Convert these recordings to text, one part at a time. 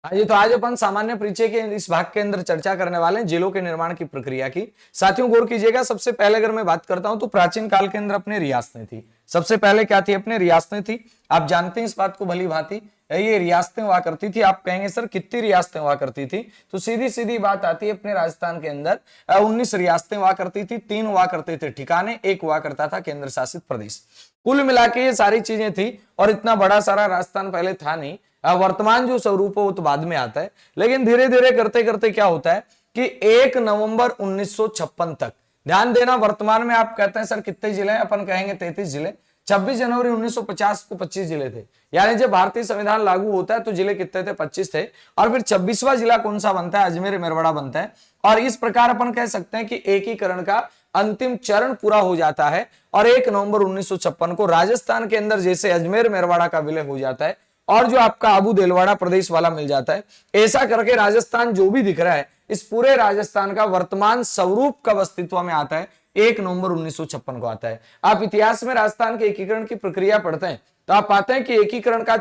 हाँ जी, तो आज अपन सामान्य परिचय के इस भाग के अंदर चर्चा करने वाले हैं जिलों के निर्माण की प्रक्रिया की। साथियों गौर कीजिएगा, सबसे पहले अगर मैं बात करता हूं तो प्राचीन काल के अंदर अपने रियासतें थी। सबसे पहले क्या थी? अपने रियासतें थी। आप जानते हैं इस बात को भली भांति, ये रियासतें हुआ करती थी। आप कहेंगे सर कितनी रियासतें हुआ करती थी? तो सीधी सीधी बात आती है, अपने राजस्थान के अंदर 19 रियासतें हुआ करती थी। 3 हुआ करते थे ठिकाने, 1 हुआ करता था केंद्र शासित प्रदेश। कुल मिला के ये सारी चीजें थी और इतना बड़ा सारा राजस्थान पहले था नहीं। वर्तमान जो स्वरूप है वो तो बाद में आता है, लेकिन धीरे धीरे करते करते क्या होता है कि 1 नवंबर 1956 तक, ध्यान देना, वर्तमान में आप कहते हैं सर कितने जिले हैं? अपन कहेंगे 33 जिले। 26 जनवरी 1950 को 25 जिले थे, यानी जब भारतीय संविधान लागू होता है तो जिले कितने थे? 25 थे। और फिर 26वां जिला कौन सा बनता है? अजमेर मेरवाड़ा बनता है। और इस प्रकार अपन कह सकते हैं कि एकीकरण का अंतिम चरण पूरा हो जाता है और 1 नवंबर 1956 को राजस्थान के अंदर जैसे अजमेर मेरवाड़ा का विलय हो जाता है और जो आपका आबू देलवाड़ा प्रदेश वाला मिल जाता है, ऐसा करके राजस्थान जो भी दिख रहा है, इस पूरे राजस्थान का वर्तमान स्वरूप कब अस्तित्व में आता है? 1 नवंबर 1956 को आता है। आप इतिहास में राजस्थान के एकीकरण की प्रक्रिया पढ़ते हैं तो आप पाते हैं कि एकीकरण का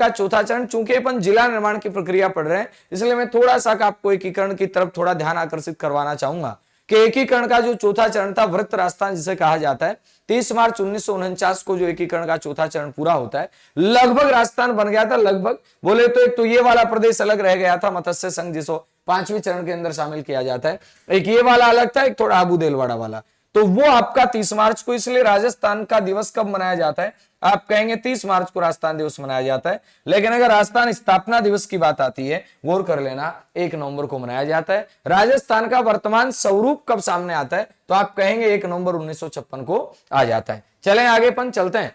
चौथा चरण, चूंकि अपन जिला निर्माण की प्रक्रिया पढ़ रहे हैं, इसलिए मैं थोड़ा सा आपको एकीकरण की तरफ थोड़ा ध्यान आकर्षित करवाना चाहूंगा कि एकीकरण का जो चौथा चरण था, वृत्त राजस्थान जिसे कहा जाता है, 30 मार्च 1949 को जो एकीकरण का चौथा चरण पूरा होता है, लगभग राजस्थान बन गया था। लगभग बोले तो एक तो ये वाला प्रदेश अलग रह गया था, मत्स्य संघ जिसको 5वें चरण के अंदर शामिल किया जाता है। एक ये वाला अलग था, एक थोड़ा आबू देलवाड़ा वाला। तो वो आपका 30 मार्च को, इसलिए राजस्थान का दिवस कब मनाया जाता है? आप कहेंगे 30 मार्च को राजस्थान दिवस मनाया जाता है, लेकिन अगर राजस्थान स्थापना दिवस की बात आती है, गौर कर लेना, 1 नवंबर को मनाया जाता है। राजस्थान का वर्तमान स्वरूप कब सामने आता है? तो आप कहेंगे 1 नवंबर 1956 को आ जाता है। चलें आगे, अपन चलते हैं,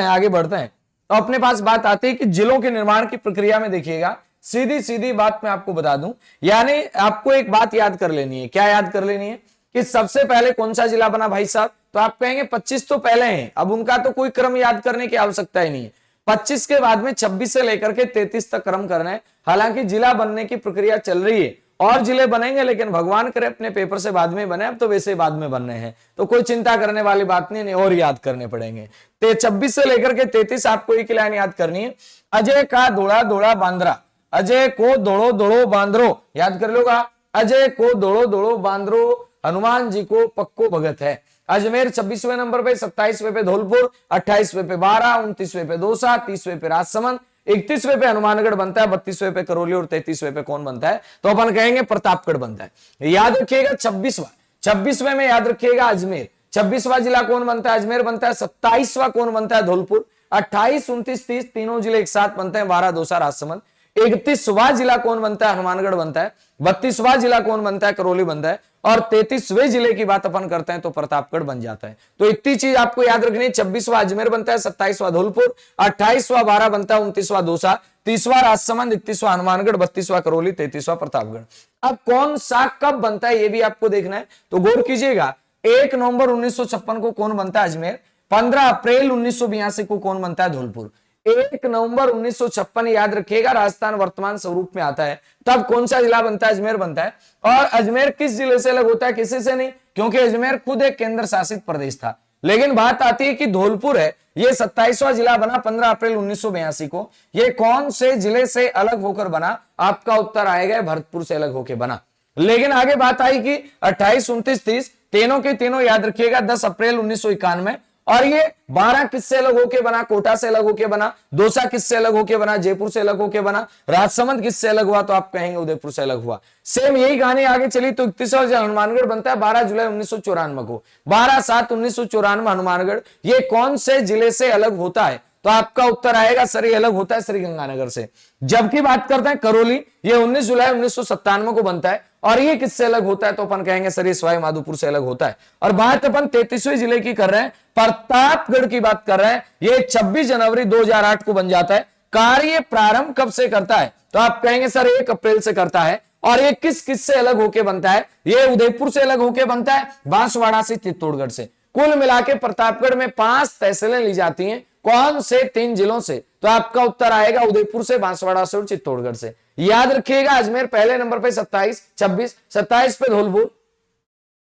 आगे बढ़ते हैं। तो अपने पास बात आती है कि जिलों के निर्माण की प्रक्रिया में देखिएगा, सीधी सीधी बात मैं आपको बता दूं, यानी आपको एक बात याद कर लेनी है। क्या याद कर लेनी है? कि सबसे पहले कौन सा जिला बना भाई साहब? तो आप कहेंगे 25 तो पहले हैं, अब उनका तो कोई क्रम याद करने की आवश्यकता ही नहीं है। 25 के बाद में 26 से लेकर के 33 तक क्रम करना है। हालांकि जिला बनने की प्रक्रिया चल रही है और जिले बनेंगे, लेकिन भगवान करे अपने पेपर से बाद में बने, अब तो वैसे बाद में बनने हैं, तो कोई चिंता करने वाली बात नहीं, और याद करने पड़ेंगे। 26 से लेकर के 33 आपको एक लाइन याद करनी है। अजय का दौड़ा दौड़ा बांद्रा, अजय को दौड़ो दौड़ो बांद्रो, याद कर लोगा, अजय को दौड़ो दौड़ो बांद्रो, हनुमान जी को पक्को भगत है। अजमेर 26वें नंबर पे, 27वें पे धौलपुर, 28वें पे बारां, 29वें पे दौसा, 30वें पे राजसमंद, 31वें पे हनुमानगढ़ बनता है, 32वें पे करौली और 33वें पे कौन बनता है? तो अपन कहेंगे प्रतापगढ़ बनता है। याद रखिएगा 26वें में याद रखिएगा अजमेर, 26वां जिला कौन बनता है? अजमेर बनता है। 27वां कौन बनता है? धौलपुर। 28, 29, 30 तीनों जिले एक साथ बनते हैं, बारां, दौसा, राजसमंद। 31वां जिला कौन बनता है? हनुमानगढ़ बनता है। 32वां जिला कौन बनता है? करौली बनता है। और 33वें जिले की बात अपन करते हैं तो प्रतापगढ़ बन जाता है। तो इतनी चीज आपको याद रखनी है। 26वां अजमेर बनता है, 27वां धौलपुर, 28वां बारां बनता है, 29वां दौसा, 30वां राजसमंद, 31वां हनुमानगढ़, 32वां करौली, 33वां प्रतापगढ़। अब कौन सा कब बनता है ये भी आपको देखना है, तो गौर कीजिएगा। 1 नवंबर 1956 को कौन बनता है? अजमेर। 15 अप्रैल 1982 को कौन बनता है? धौलपुर। 1 नवंबर 1956 याद रखिएगा, राजस्थान वर्तमान स्वरूप में आता है, तब कौन सा जिला बनता है? अजमेर बनता है। और अजमेर किस जिले से अलग होता है? किसी से नहीं, क्योंकि अजमेर खुद एक केंद्र शासित प्रदेश था। लेकिन बात आती है कि धौलपुर है, ये 27वां जिला बना 15 अप्रैल 1982 को। ये कौन से जिले से अलग होकर बना? आपका उत्तर आएगा भरतपुर से अलग होकर बना। लेकिन आगे बात आई कि 28, 29, 30 तीनों के तीनों याद रखिएगा 10 अप्रैल 1991। और ये 12 किससे अलग होके बना? कोटा से अलग होके बना। दौसा किससे अलग होके बना? जयपुर से अलग होके बना। राजसमंद किससे अलग हुआ? तो आप कहेंगे उदयपुर से अलग हुआ। सेम यही कहानी आगे चली तो 31वां हनुमानगढ़ बनता है 12 जुलाई 1994 को। 12/7/1994 हनुमानगढ़, ये कौन से जिले से अलग होता है? तो आपका उत्तर आएगा सर, ये अलग होता है श्रीगंगानगर से। जबकि बात करते हैं करौली, ये 19 जुलाई 1997 को बनता है और ये किससे अलग होता है? तो अपन कहेंगे सर ये सवाई माधोपुर से अलग होता है। और बात अपन 33वें जिले की कर रहे हैं, प्रतापगढ़ की बात कर रहे हैं, ये 26 जनवरी 2008 को बन जाता है। कार्य प्रारंभ कब से करता है? तो आप कहेंगे सर 1 अप्रैल से करता है। और ये किस से अलग होके बनता है? ये उदयपुर से अलग होके बनता है, बांसवाड़ा से, चित्तौड़गढ़ से। कुल मिला के प्रतापगढ़ में 5 तहसीलें ली जाती हैं। कौन से 3 जिलों से? तो आपका उत्तर आएगा उदयपुर से, बांसवाड़ा से और चित्तौड़गढ़ से। याद रखिएगा अजमेर पहले नंबर पे 27, 26, 27 पे धौलपुर,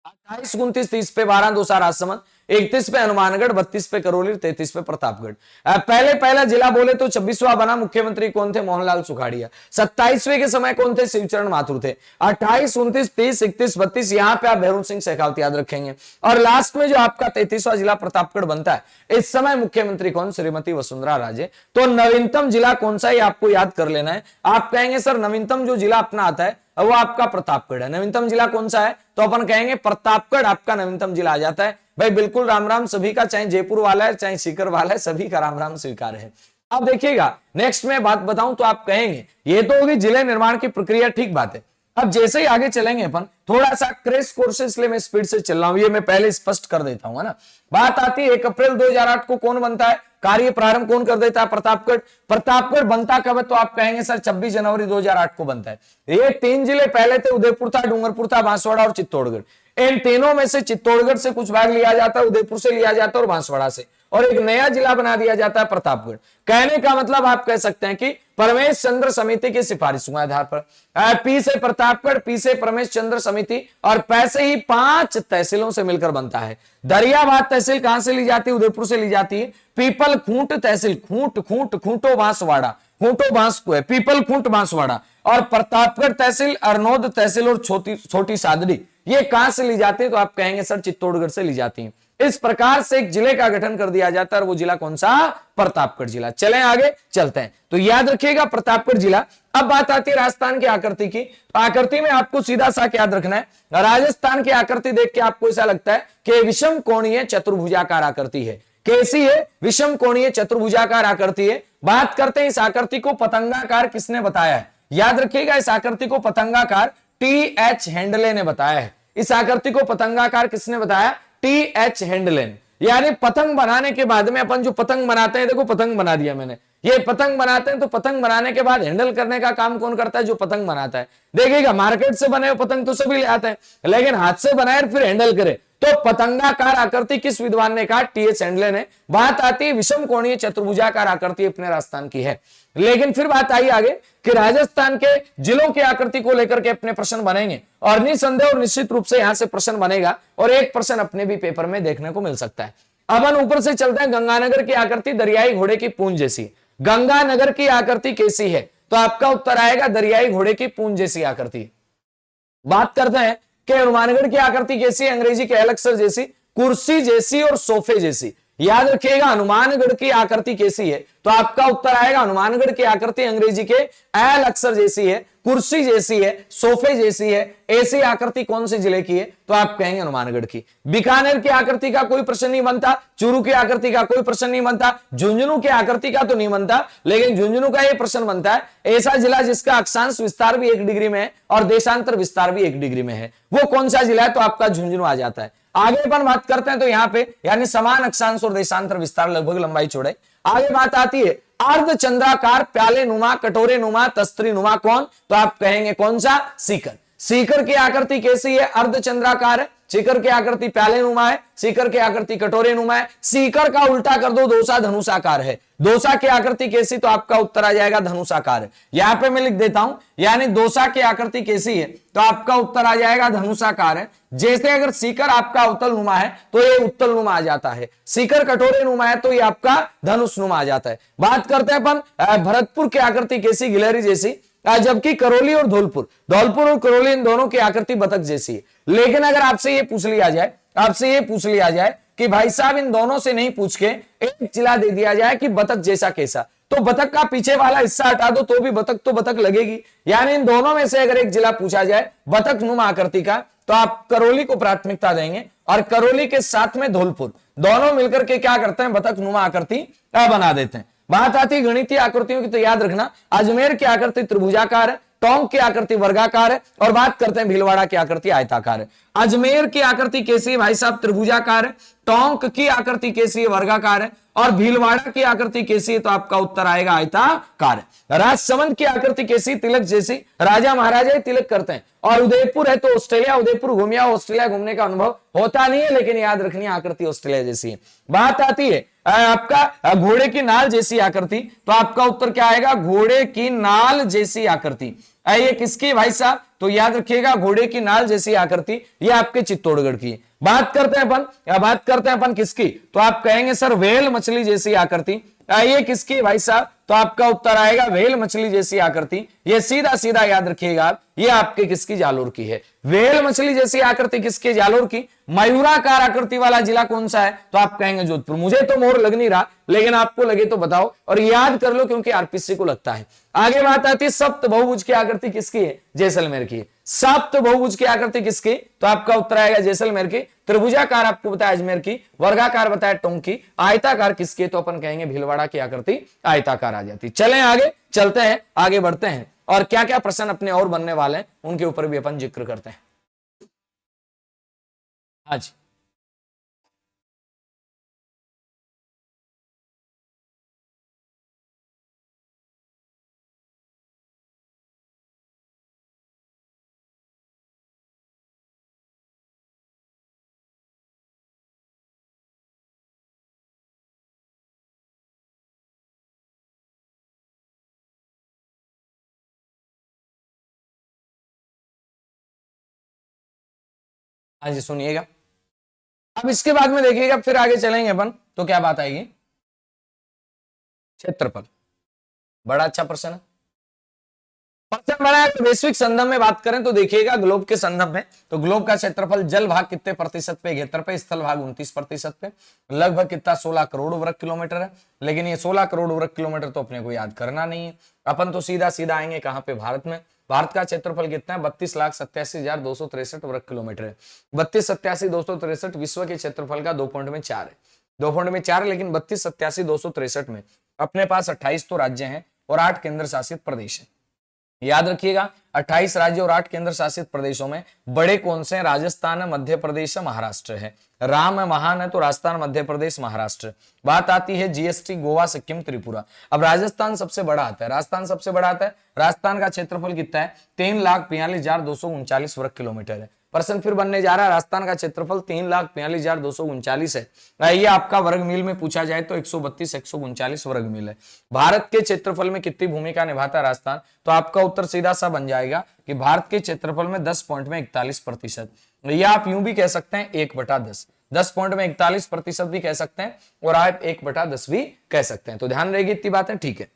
28, 29, 30 पे बारां, दौसा, राजसमंद, 31 पे हनुमानगढ़, 32 पे करौली, 33 पे प्रतापगढ़। पहला जिला बोले तो 26वां बना, मुख्यमंत्री कौन थे? मोहनलाल सुखाड़िया। 27वें के समय कौन थे? शिवचरण माथुर थे। 28, 29, 30, 31, 32 यहां पे आप भैरों सिंह शेखावत याद रखेंगे। और लास्ट में जो आपका 33वां जिला प्रतापगढ़ बनता है, इस समय मुख्यमंत्री कौन? श्रीमती वसुंधरा राजे। तो नवीनतम जिला कौन सा है आपको याद कर लेना है। आप कहेंगे सर नवीनतम जो जिला अपना आता है वो आपका प्रतापगढ़ है। नवीनतम जिला कौन सा है? तो अपन कहेंगे प्रतापगढ़ आपका नवीनतम जिला आ जाता है। भाई बिल्कुल राम राम सभी का, चाहे जयपुर वाला है चाहे सीकर वाला है, सभी का राम राम स्वीकार है। अब देखिएगा नेक्स्ट में बात बताऊं तो आप कहेंगे ये तो होगी जिले निर्माण की प्रक्रिया, ठीक बात है। अब जैसे ही आगे चलेंगे अपन, थोड़ा सा क्रैश कोर्स इसलिए मैं स्पीड से चल रहा हूं, ये मैं पहले स्पष्ट कर देता हूं, है ना। बात आती है 1 अप्रैल 2008 को कौन बनता है? कार्य प्रारंभ कौन कर देता है? प्रतापगढ़। प्रतापगढ़ बनता कब है? तो आप कहेंगे सर 26 जनवरी 2008 को बनता है। ये 3 जिले पहले थे, उदयपुर था, डूंगरपुर था, बांसवाड़ा और चित्तौड़गढ़। इन तीनों में से चित्तौड़गढ़ से कुछ भाग लिया जाता है, उदयपुर से लिया जाता है और बांसवाड़ा से, और एक नया जिला बना दिया जाता है प्रतापगढ़। कहने का मतलब आप कह सकते हैं कि परमेश चंद्र समिति की सिफारिशों के आधार पर पी से प्रतापगढ़, पी से परमेश चंद्र समिति और पै से ही 5 तहसीलों से मिलकर बनता है। दरियाबाद तहसील कहां से ली जाती है? उदयपुर से ली जाती है। पीपल खूंट तहसील, खूंटो बांसवाड़ा, खूंटो बांस को है, पीपल खूंट बांसवाड़ा। और प्रतापगढ़ तहसील, अरनोद तहसील और छोटी सादड़ी, ये कहां से ली जाती है? तो आप कहेंगे सर चित्तौड़गढ़ से ली जाती है। इस प्रकार से एक जिले का गठन कर दिया जाता है और वो जिला कौन सा? प्रतापगढ़ जिला। चलें आगे चलते हैं, तो याद रखिएगा प्रतापगढ़ जिला। अब बात आती है राजस्थान की आकृति की। तो आकृति में आपको सीधा सा याद रखना है, राजस्थान की आकृति देख के आपको ऐसा लगता है कि विषम कोणीय चतुर्भुजाकार आकृति है। कैसी है? विषम कोणीय चतुर्भुजाकार आकृति है। बात करते हैं इस आकृति को पतंगाकार किसने बताया है? याद रखिएगा इस आकृति को पतंगाकार टी.एच. हेंडले ने बताया है। इस आकृति को पतंगाकार किसने बताया? टी.एच. हेंडले ने। यानी पतंग बनाने के बाद में अपन जो पतंग बनाते हैं, देखो पतंग बना दिया मैंने, ये पतंग बनाते हैं, तो पतंग बनाने के बाद हैंडल करने का काम कौन करता है? जो पतंग बनाता है। देखिएगा मार्केट से बने हुए पतंग तो सभी ले आते हैं, लेकिन हाथ से बनाए फिर हैंडल करे, तो पतंगाकार आकृति किस विद्वान ने कहा? टी.एच. हेंडले ने। बात आती है विषम कोणीय चतुर्भुजाकार आकृति अपने राजस्थान की है। लेकिन फिर बात आई आगे कि राजस्थान के जिलों की आकृति को लेकर के अपने प्रश्न बनेंगे, और निसंदेह और निश्चित रूप से यहां से प्रश्न बनेगा, और एक प्रश्न अपने भी पेपर में देखने को मिल सकता है। अपन ऊपर से चलते हैं, गंगानगर की आकृति दरियाई घोड़े की पूंछ जैसी। गंगानगर की आकृति कैसी है? तो आपका उत्तर आएगा दरियाई घोड़े की पूंछ जैसी आकृति। बात करते हैं कि हनुमानगढ़ की आकृति कैसी है? अंग्रेजी के एल अक्षर जैसी, कुर्सी जैसी और सोफे जैसी। याद रखिएगा हनुमानगढ़ की आकृति कैसी है? तो आपका उत्तर आएगा हनुमानगढ़ की आकृति अंग्रेजी के एल अक्षर जैसी है, कुर्सी जैसी है, सोफे जैसी है। ऐसी आकृति कौन से जिले की है? तो आप कहेंगे हनुमानगढ़ की। बीकानेर की आकृति का कोई प्रश्न नहीं बनता, चूरू की आकृति का कोई प्रश्न नहीं बनता, झुंझुनू की आकृति का तो नहीं बनता, लेकिन झुंझुनू का यह प्रश्न बनता है ऐसा जिला जिसका अक्षांश विस्तार भी 1 डिग्री में है और देशांतर विस्तार भी 1 डिग्री में है, वो कौन सा जिला है? तो आपका झुंझुनू आ जाता है। आगे अपन बात करते हैं तो यहाँ पे यानी समान अक्षांश और देशांतर विस्तार लगभग लंबाई चौड़ाई। आगे बात आती है अर्धचंद्राकार प्याले नुमा कटोरे नुमा तस्त्री नुमा कौन? तो आप कहेंगे कौन सा? सीकर। सीकर की आकृति कैसी है? अर्धचंद्राकार है। सीकर की आकृति प्याले नुमा है, सीकर की आकृति कटोरे नुमा है। सीकर का उल्टा कर दो, दोसा धनुषाकार है। दोसा की आकृति कैसी? तो आपका उत्तर आ जाएगा धनुषाकार है। यहां पे मैं लिख देता हूं, यानी दोसा की आकृति कैसी है? तो आपका उत्तर आ जाएगा धनुषाकार है। जैसे अगर सीकर आपका उत्तल नुमा है तो ये उत्तल नुमा आ जाता है, सीकर कटोरे नुमा है तो ये आपका धनुष नुमा आ जाता है। बात करते हैं अपन भरतपुर की आकृति कैसी? गिलहरी जैसी। जबकि करौली और धौलपुर और करौली इन दोनों की आकृति बतख जैसी है। लेकिन अगर आपसे ये पूछ लिया जाए कि भाई साहब इन दोनों से नहीं पूछ के एक जिला दे दिया जाए कि बतख जैसा कैसा, तो बतख का पीछे वाला हिस्सा हटा दो तो भी बतख तो बतख लगेगी। यानी इन दोनों में से अगर एक जिला पूछा जाए बतख नुमा आकृति का, तो आप करौली को प्राथमिकता देंगे, और करौली के साथ में धौलपुर, दोनों मिलकर के क्या करते हैं? बतख नुमा आकृति बना देते हैं। बात आती है गणितीय आकृतियों की, तो याद रखना अजमेर की आकृति त्रिभुजाकार है, टोंक की आकृति वर्गाकार है, और बात करते हैं भीलवाड़ा की आकृति आयताकार है। अजमेर की आकृति कैसी है भाई साहब? त्रिभुजाकार है। टोंक की आकृति कैसी है? वर्गाकार है। और भीलवाड़ा की आकृति कैसी है? तो आपका उत्तर आएगा आयताकार है। राजसमंद की आकृति कैसी? तिलक जैसी। राजा महाराजा तिलक करते हैं। और उदयपुर है तो ऑस्ट्रेलिया, उदयपुर घूमिया, ऑस्ट्रेलिया घूमने का अनुभव होता नहीं है, लेकिन याद रखनी आकृति ऑस्ट्रेलिया जैसी है। बात आती है आपका घोड़े की नाल जैसी आकृति, तो आपका उत्तर क्या आएगा? घोड़े की नाल जैसी आकृति। ये किसकी भाई साहब? तो याद रखिएगा घोड़े की नाल जैसी आकृति ये आपके चित्तौड़गढ़ की। बात करते हैं अपन, या बात करते हैं अपन किसकी, तो आप कहेंगे सर व्हेल मछली जैसी आकृति, ये किसकी भाई साहब, तो आपका उत्तर आएगा व्हेल मछली जैसी आकृति। ये सीधा सीधा याद रखिएगा आप, ये आपके किसकी, जालोर की है। व्हेल मछली जैसी आकृति किसकी, जालोर की। मयूराकार आकृति वाला जिला कौन सा है, तो आप कहेंगे जोधपुर। मुझे तो मोर लग नहीं रहा, लेकिन आपको लगे तो बताओ और याद कर लो, क्योंकि आरपीसी को लगता है। आगे बात आती है सप्त बहुभुज की आकृति किसकी है, जैसलमेर की है। सप्त बहुभुज की आकृति किसकी, तो आपका उत्तर आएगा जैसलमेर की। त्रिभुजाकार आपको बताया अजमेर की, वर्गाकार बताया टोंक की, आयताकार किसकी, तो अपन कहेंगे भीलवाड़ा की आकृति आयताकार आ जाती। चलें आगे, चलते हैं, आगे बढ़ते हैं, और क्या क्या प्रश्न अपने और बनने वाले हैं उनके ऊपर भी अपन जिक्र करते हैं। हाँ जी, हाँ जी सुनिएगा। अब इसके बाद में देखिएगा, फिर आगे चलेंगे अपन, तो क्या बात आएगी, क्षेत्रफल। बड़ा अच्छा प्रश्न है, प्रश्न बड़ा है। तो वैश्विक संदर्भ में बात करें तो देखिएगा, ग्लोब के संदर्भ में, तो ग्लोब का क्षेत्रफल जल भाग कितने प्रतिशत पे, 71 पे, स्थल भाग 29% पे, लगभग कितना 16 करोड़ वर्ग किलोमीटर है। लेकिन ये 16 करोड़ वर्ग किलोमीटर तो अपने को याद करना नहीं है, अपन तो सीधा सीधा आएंगे कहां पे, भारत में। भारत का क्षेत्रफल कितना है, 32,87,263 वर्ग किलोमीटर है। 32,87,263 विश्व के क्षेत्रफल का 2.4 है, 2.4, लेकिन 32,87,263 में अपने पास 28 तो राज्य हैं और 8 केंद्र शासित प्रदेश है। याद रखिएगा, 28 राज्य और 8 केंद्र शासित प्रदेशों में बड़े कौन से हैं, राजस्थान है, मध्य प्रदेश है, महाराष्ट्र है। राम है, महान है, तो राजस्थान, मध्य प्रदेश, महाराष्ट्र। बात आती है जीएसटी, गोवा, सिक्किम, त्रिपुरा। अब राजस्थान सबसे बड़ा आता है, राजस्थान सबसे बड़ा आता है। राजस्थान का क्षेत्रफल कितना है, 3,42,239 वर्ग किलोमीटर है। प्रश्न फिर बनने जा रहा है, राजस्थान का क्षेत्रफल 3,42,239 है। ये आपका वर्ग मील में पूछा जाए तो 132-139 वर्ग मील है। भारत के क्षेत्रफल में कितनी भूमिका निभाता है राजस्थान, तो आपका उत्तर सीधा सा बन जाएगा कि भारत के क्षेत्रफल में 10.41%। या आप यूं भी कह सकते हैं 1/10, 10.41% भी कह सकते हैं, और आप 1/10 भी कह सकते हैं। तो ध्यान रहेगी इतनी बातें, ठीक है।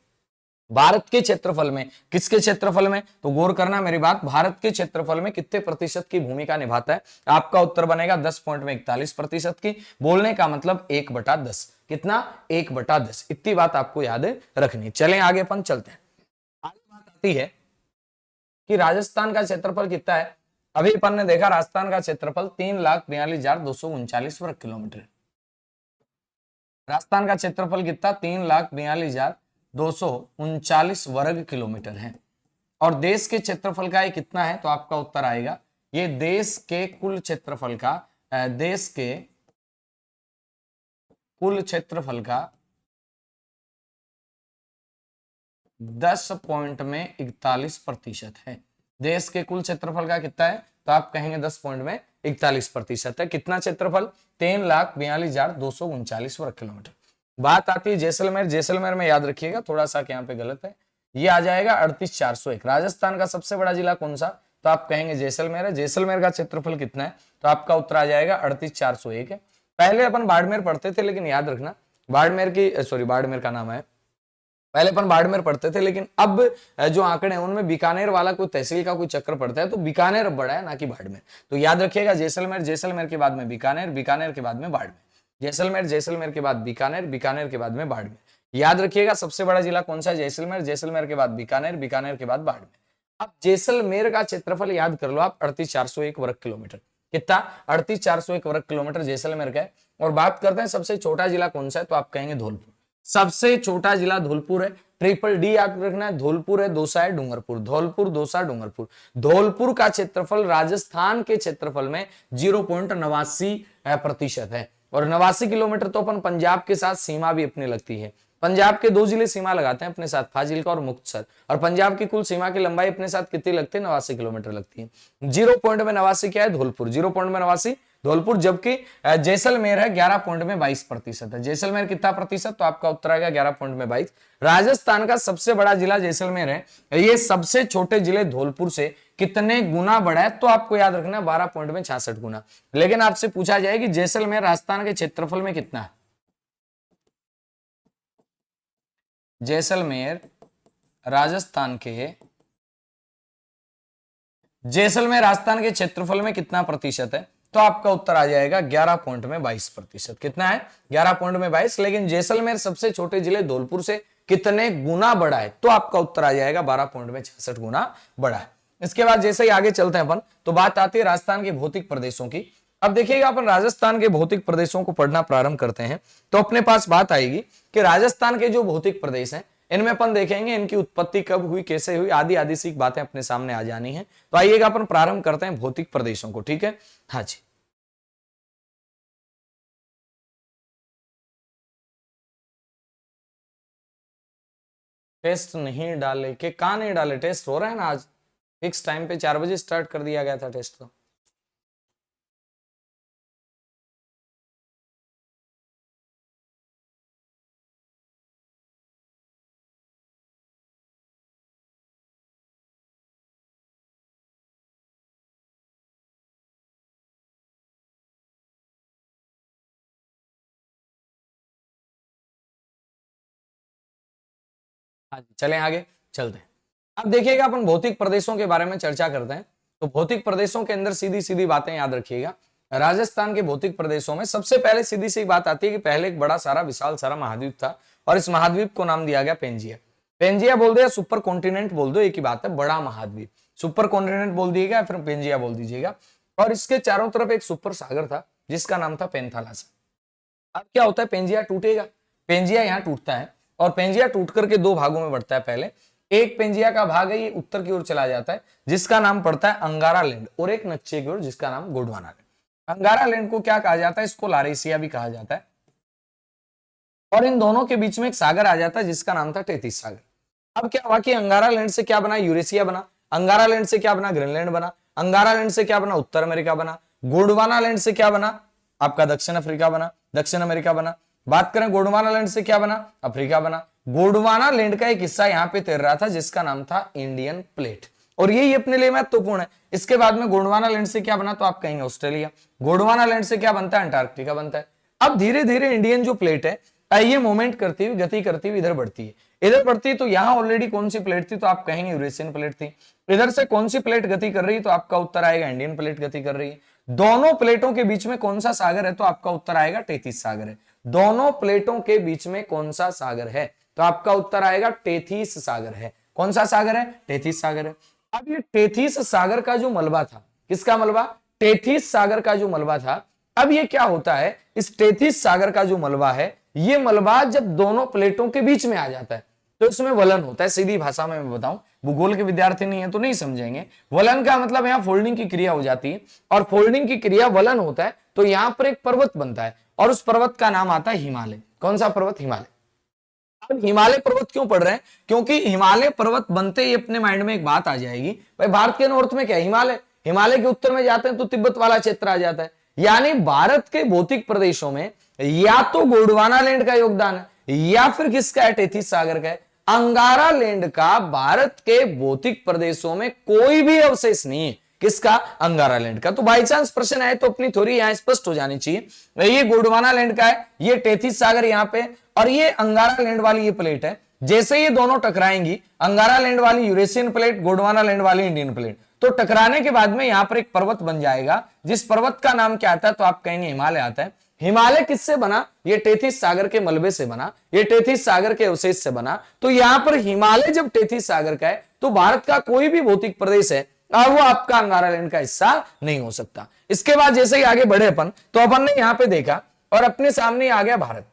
भारत के क्षेत्रफल में, किसके क्षेत्रफल में, तो गौर करना मेरी बात, भारत के क्षेत्रफल में कितने प्रतिशत की भूमिका निभाता है, आपका उत्तर बनेगा 10.41% की। बोलने का मतलब 1/10, कितना, 1/10। इतनी बात आपको याद रखनी। चलें आगे, अपन चलते हैं। आगे बात आती है कि राजस्थान का क्षेत्रफल कितना है। अभी अपन ने देखा राजस्थान का क्षेत्रफल 3,42,239 वर्ग किलोमीटर। राजस्थान का क्षेत्रफल कितना, 3,42,239 वर्ग किलोमीटर है। और देश के क्षेत्रफल का ये कितना है, तो आपका उत्तर आएगा, ये देश के कुल क्षेत्रफल का, देश के कुल क्षेत्रफल का 10.41% है। देश के कुल क्षेत्रफल का कितना है, तो आप कहेंगे 10.41% है। कितना क्षेत्रफल, 3,42,239 वर्ग किलोमीटर। बात आती है जैसलमेर। जैसलमेर में याद रखिएगा, थोड़ा सा यहाँ पे गलत है, ये आ जाएगा 38,401। राजस्थान का सबसे बड़ा जिला कौन सा, तो आप कहेंगे जैसलमेर है। जैसलमेर का क्षेत्रफल कितना है, तो आपका उत्तर आ जाएगा 38,401 है। पहले अपन बाड़मेर पढ़ते थे, लेकिन याद रखना बाड़मेर की, सॉरी बाड़मेर का नाम है, पहले अपन बाड़मेर पढ़ते थे, लेकिन अब जो आंकड़े हैं उनमें बीकानेर वाला कोई तहसील का कोई चक्कर पड़ता है, तो बीकानेर अब बड़ा है ना कि बाड़मेर। तो याद रखिएगा जैसलमेर, जैसलमेर के बाद में बीकानेर, बीकानेर के बाद में बाड़मेर, जैसलमेर, जैसलमेर के बाद बीकानेर, बीकानेर के बाद में बाड़मेर। याद रखिएगा सबसे बड़ा जिला कौन सा है, जैसलमेर, जैसलमेर के बाद बीकानेर, बीकानेर के बाद बाड़मेर। अब जैसलमेर का क्षेत्रफल याद कर लो आप, 38,401 वर्ग किलोमीटर। कितना, 38,401 वर्ग किलोमीटर जैसलमेर का है। और बात करते हैं सबसे छोटा जिला कौन सा है, तो आप कहेंगे धौलपुर। सबसे छोटा जिला धौलपुर है। ट्रिपल डी याद रखना है, धौलपुर है, दौसा है, डूंगरपुर। धौलपुर, दौसा, डूंगरपुर। धौलपुर का क्षेत्रफल राजस्थान के क्षेत्रफल में 0.89% है। और 89 किलोमीटर तो अपन पंजाब के साथ सीमा भी अपनी लगती है। पंजाब के 2 जिले सीमा लगाते हैं अपने साथ, फाजिलका और मुक्तसर। और पंजाब की कुल सीमा की लंबाई अपने साथ कितनी लगती है, 89 किलोमीटर लगती है। 0.89 क्या है, धौलपुर। 0.89 धौलपुर, जबकि जैसलमेर है 11.22% है। जैसलमेर कितना प्रतिशत, तो आपका उत्तर आएगा 11.22। राजस्थान का सबसे बड़ा जिला जैसलमेर है, ये सबसे छोटे जिले धौलपुर से कितने गुना बड़ा है, तो आपको याद रखना 12.66 गुना। लेकिन आपसे पूछा जाए कि जैसलमेर राजस्थान के क्षेत्रफल में कितना है, जैसलमेर राजस्थान के क्षेत्रफल में कितना प्रतिशत है, तो आपका उत्तर आ जाएगा 11.22%। कितना है, 11.22। लेकिन जैसलमेर सबसे छोटे जिले धौलपुर से कितने गुना बड़ा है, तो आपका उत्तर आ जाएगा 12.66 गुना बड़ा है। इसके बाद जैसे ही आगे चलते हैं अपन, तो बात आती है राजस्थान के भौतिक प्रदेशों की। अब देखिएगा, अपन राजस्थान के भौतिक प्रदेशों को पढ़ना प्रारंभ करते हैं तो अपने पास बात आएगी कि राजस्थान के जो भौतिक प्रदेश हैं, इनमें अपन देखेंगे इनकी उत्पत्ति कब हुई, कैसे हुई, आदि आदि सी बातें अपने सामने आ जानी है। तो आइएगा अपन प्रारंभ करते हैं भौतिक प्रदेशों को, ठीक है। हाँ जी, टेस्ट नहीं डाले के कहा नहीं डाले, टेस्ट हो रहा है ना, आज फिक्स टाइम पे 4 बजे स्टार्ट कर दिया गया था टेस्ट तो। हाँ जी, चलें आगे चलते हैं। अब देखिएगा, अपन भौतिक प्रदेशों के बारे में चर्चा करते हैं। तो भौतिक प्रदेशों के अंदर सीधी सीधी बातें याद रखिएगा। राजस्थान के भौतिक प्रदेशों में सबसे पहले सीधी सी बात आती है कि पहले एक बड़ा सारा विशाल सारा महाद्वीप था, और इस महाद्वीप को नाम दिया गया पेंजिया। पेंजिया बोल दो या सुपर कॉन्टिनेंट बोल दो, एक ही बात है, बड़ा महाद्वीप। सुपर कॉन्टिनेंट बोल दिएगा फिर पेंजिया बोल दीजिएगा। और इसके चारों तरफ एक सुपर सागर था जिसका नाम था पेंथालासा। अब क्या होता है, पेंजिया टूटेगा, पेंजिया यहाँ टूटता है, और पेंजिया टूट करके दो भागों में बढ़ता है। पहले एक पेंजिया का भाग है ये उत्तर की ओर चला जाता है जिसका नाम पड़ता है अंगारा लैंड, और एक नक्शे की ओर जिसका नाम गोंडवाना लैंड। अंगारा लैंड को क्या कहा जाता है, इसको लारेसिया भी कहा जाता है। और इन दोनों के बीच में एक सागर आ जाता है जिसका नाम था टेथिस सागर। अब क्या हुआ कि अंगारा लैंड से क्या बना, यूरेशिया बना। अंगारा लैंड से क्या बना, ग्रीनलैंड बना। अंगारा लैंड से क्या बना, उत्तर अमेरिका बना। गोंडवाना लैंड से क्या बना, आपका दक्षिण अफ्रीका बना, दक्षिण अमेरिका बना। बात करें गोंडवाना लैंड से क्या बना, अफ्रीका बना। गोंडवाना लैंड का एक हिस्सा यहाँ पे तैर रहा था जिसका नाम था इंडियन प्लेट, और यही अपने लिए महत्वपूर्ण है। इसके बाद में गोंडवाना लैंड से क्या बना, तो आप कहेंगे ऑस्ट्रेलिया। गोंडवाना लैंड से क्या बनता है, अंटार्कटिका बनता है। अब धीरे धीरे इंडियन जो प्लेट है ये मूवमेंट करती हुई, गति करती हुई इधर बढ़ती है। इधर बढ़ती है तो यहाँ ऑलरेडी कौन सी प्लेट थी, तो आप कहेंगे यूरेशियन प्लेट थी। इधर से कौन सी प्लेट गति कर रही है, तो आपका उत्तर आएगा इंडियन प्लेट गति कर रही है। दोनों प्लेटों के बीच में कौन सा सागर है, तो आपका उत्तर आएगा टेथिस सागर है। दोनों प्लेटों के बीच में कौन सा सागर है, तो आपका उत्तर आएगा टेथिस सागर है। कौन सा सागर है, टेथिस सागर है। अब ये टेथिस सागर का जो मलबा था, किसका मलबा, टेथिस सागर का जो मलबा था, अब ये क्या होता है, इस टेथिस सागर का जो मलबा है, ये मलबा जब दोनों प्लेटों के बीच में आ जाता है तो इसमें वलन होता है। सीधी भाषा में मैं बताऊं, भूगोल के विद्यार्थी नहीं है तो नहीं समझेंगे। वलन का मतलब यहाँ फोल्डिंग की क्रिया हो जाती है, और फोल्डिंग की क्रिया वलन होता है, तो यहाँ पर एक पर्वत बनता है, और उस पर्वत का नाम आता है हिमालय। कौन सा पर्वत, हिमालय। अब हिमालय पर्वत क्यों पढ़ रहे हैं, क्योंकि हिमालय पर्वत बनते ही अपने माइंड में एक बात आ जाएगी, भाई भारत के नॉर्थ में क्या है, हिमालय। हिमालय के उत्तर में जाते हैं तो तिब्बत वाला क्षेत्र आ जाता है। यानी भारत के भौतिक प्रदेशों में या तो गोंडवाना लैंड का योगदान है, या फिर किसका है, टेथिस सागर का है। अंगारा लैंड का भारत के भौतिक प्रदेशों में कोई भी अवशेष नहीं है। किसका, अंगारा लैंड का। तो बाई चांस प्रश्न आए तो अपनी थ्योरी यहां स्पष्ट हो जानी चाहिए। ये गोंडवाना लैंड का है, ये टेथिस सागर यहां पे, और ये अंगारा लैंड वाली ये प्लेट है। जैसे ये दोनों टकराएंगी, अंगारा लैंड वाली यूरेशियन प्लेट, गोंडवाना लैंड वाली इंडियन प्लेट, तो टकराने के बाद में यहां पर एक पर्वत बन जाएगा, जिस पर्वत का नाम क्या आता है, तो आप कहेंगे हिमालय आता है। हिमालय किससे बना, ये टेथिस सागर के मलबे से बना, ये टेथिस सागर के अवशेष से बना। तो यहां पर हिमालय जब टेथिस सागर का है तो भारत का कोई भी भौतिक प्रदेश है और वो आपका अंगारा लैंड का हिस्सा नहीं हो सकता। इसके बाद जैसे ही आगे बढ़े अपन, तो अपन ने यहां पे देखा और अपने सामने आ गया भारत।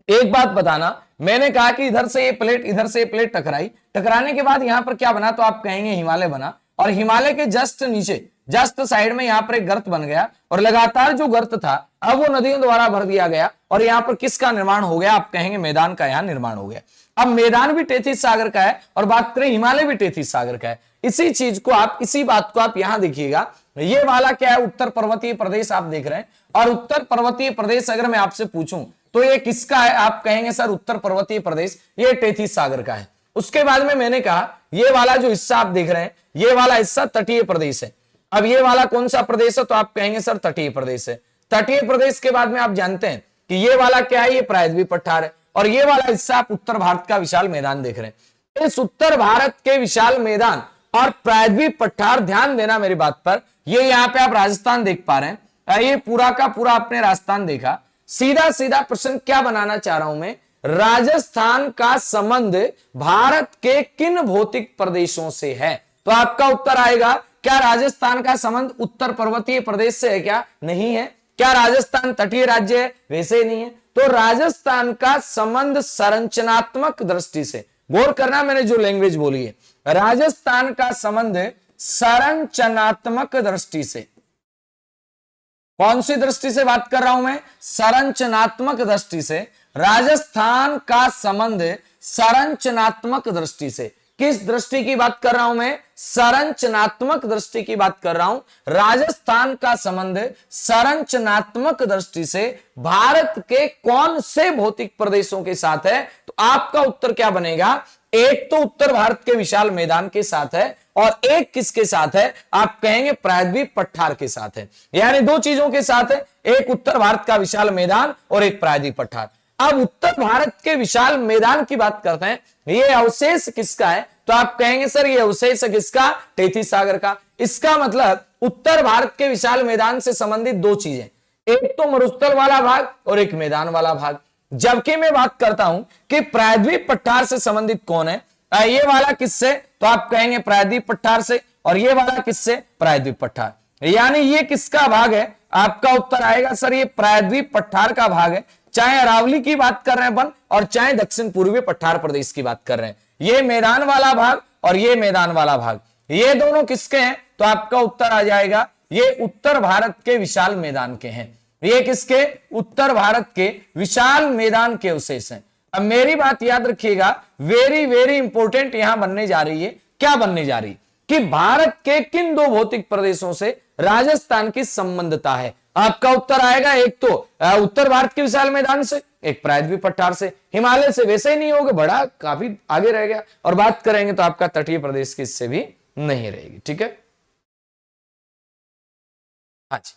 एक बात बताना, मैंने कहा कि इधर से ये प्लेट, इधर से ये प्लेट टकराई, टकराने के बाद यहां पर क्या बना, तो आप कहेंगे हिमालय बना, और हिमालय के जस्ट नीचे, जस्ट साइड में यहां पर एक गर्त बन गया, और लगातार जो गर्त था अब वो नदियों द्वारा भर दिया गया, और यहां पर किसका निर्माण हो गया, आप कहेंगे मैदान का यहां निर्माण हो गया। अब मैदान भी टेथिस सागर का है, और बात करें हिमालय भी टेथिस सागर का है। इसी चीज को आप, इसी बात को आप यहां देखिएगा, ये वाला क्या है, उत्तर पर्वतीय प्रदेश आप देख रहे हैं। और उत्तर पर्वतीय प्रदेश अगर मैं आपसे पूछूं तो ये किसका है, आप कहेंगे सर उत्तर पर्वतीय प्रदेश ये टेथिस सागर का है। उसके बाद में मैंने कहा ये वाला जो हिस्सा आप देख रहे हैं, ये वाला हिस्सा तटीय प्रदेश है। अब ये वाला कौन सा प्रदेश है, तो आप कहेंगे सर तटीय प्रदेश है। तटीय प्रदेश के बाद में आप जानते हैं कि ये वाला क्या है, ये प्रायद्वीप पठार है। और ये वाला हिस्सा आप उत्तर भारत का विशाल मैदान देख रहे हैं। इस उत्तर भारत के विशाल मैदान और प्रायद्वीप पठार, ध्यान देना मेरी बात पर, ये यहाँ पे आप राजस्थान देख पा रहे हैं, ये पूरा का पूरा आपने राजस्थान देखा। सीधा सीधा प्रश्न क्या बनाना चाह रहा हूं मैं, राजस्थान का संबंध भारत के किन भौतिक प्रदेशों से है। तो आपका उत्तर आएगा, क्या राजस्थान का संबंध उत्तर पर्वतीय प्रदेश से है क्या, नहीं है। क्या राजस्थान तटीय राज्य है, वैसे नहीं है। तो राजस्थान का संबंध संरचनात्मक दृष्टि से, गौर करना मैंने जो लैंग्वेज बोली है, राजस्थान का संबंध संरचनात्मक दृष्टि से, कौन सी दृष्टि से बात कर रहा हूं मैं, संरचनात्मक दृष्टि से। राजस्थान का संबंध संरचनात्मक दृष्टि से, किस दृष्टि की बात कर रहा हूं मैं, संरचनात्मक दृष्टि की बात कर रहा हूं। राजस्थान का संबंध संरचनात्मक दृष्टि से भारत के कौन से भौतिक प्रदेशों के साथ है, तो आपका उत्तर क्या बनेगा, एक तो उत्तर भारत के विशाल मैदान के साथ है और एक किसके साथ है, आप कहेंगे प्रायद्वीप पठार के साथ है। यानी दो चीजों के साथ है, एक उत्तर भारत का विशाल मैदान और एक प्रायद्वीप पठार। अब उत्तर भारत के विशाल मैदान की बात करते हैं, ये अवशेष किसका है, तो आप कहेंगे सर ये अवशेष किसका, टेथिस सागर का। इसका मतलब उत्तर भारत के विशाल मैदान से संबंधित दो चीजें, एक तो मरुस्थल वाला भाग और एक मैदान वाला भाग। जबकि मैं बात करता हूं कि प्रायद्वीप पठार से संबंधित कौन है, ये वाला किससे, तो आप कहेंगे प्रायद्वीप पठार से, और ये वाला किससे, प्रायद्वीप पठार। यानी ये किसका भाग है, आपका उत्तर आएगा सर ये प्रायद्वीप पठार का भाग है। चाहे अरावली की बात कर रहे हैं अपन और चाहे दक्षिण पूर्वी पठार प्रदेश की बात कर रहे हैं, ये मैदान वाला भाग और ये मैदान वाला भाग, ये दोनों किसके हैं, तो आपका उत्तर आ जाएगा ये उत्तर भारत के विशाल मैदान के हैं। ये किसके, उत्तर भारत के विशाल मैदान के अवशेष हैं। अब मेरी बात याद रखिएगा, वेरी वेरी इंपॉर्टेंट यहां बनने जा रही है, क्या बनने जा रही, कि भारत के किन दो भौतिक प्रदेशों से राजस्थान की संबंधता है। आपका उत्तर आएगा एक तो उत्तर भारत के विशाल मैदान से, एक प्रायद्वीप पठार से। हिमालय से वैसे ही नहीं होगा, बड़ा काफी आगे रह गया। और बात करेंगे तो आपका तटीय प्रदेश की इससे भी नहीं रहेगी, ठीक है। अच्छा,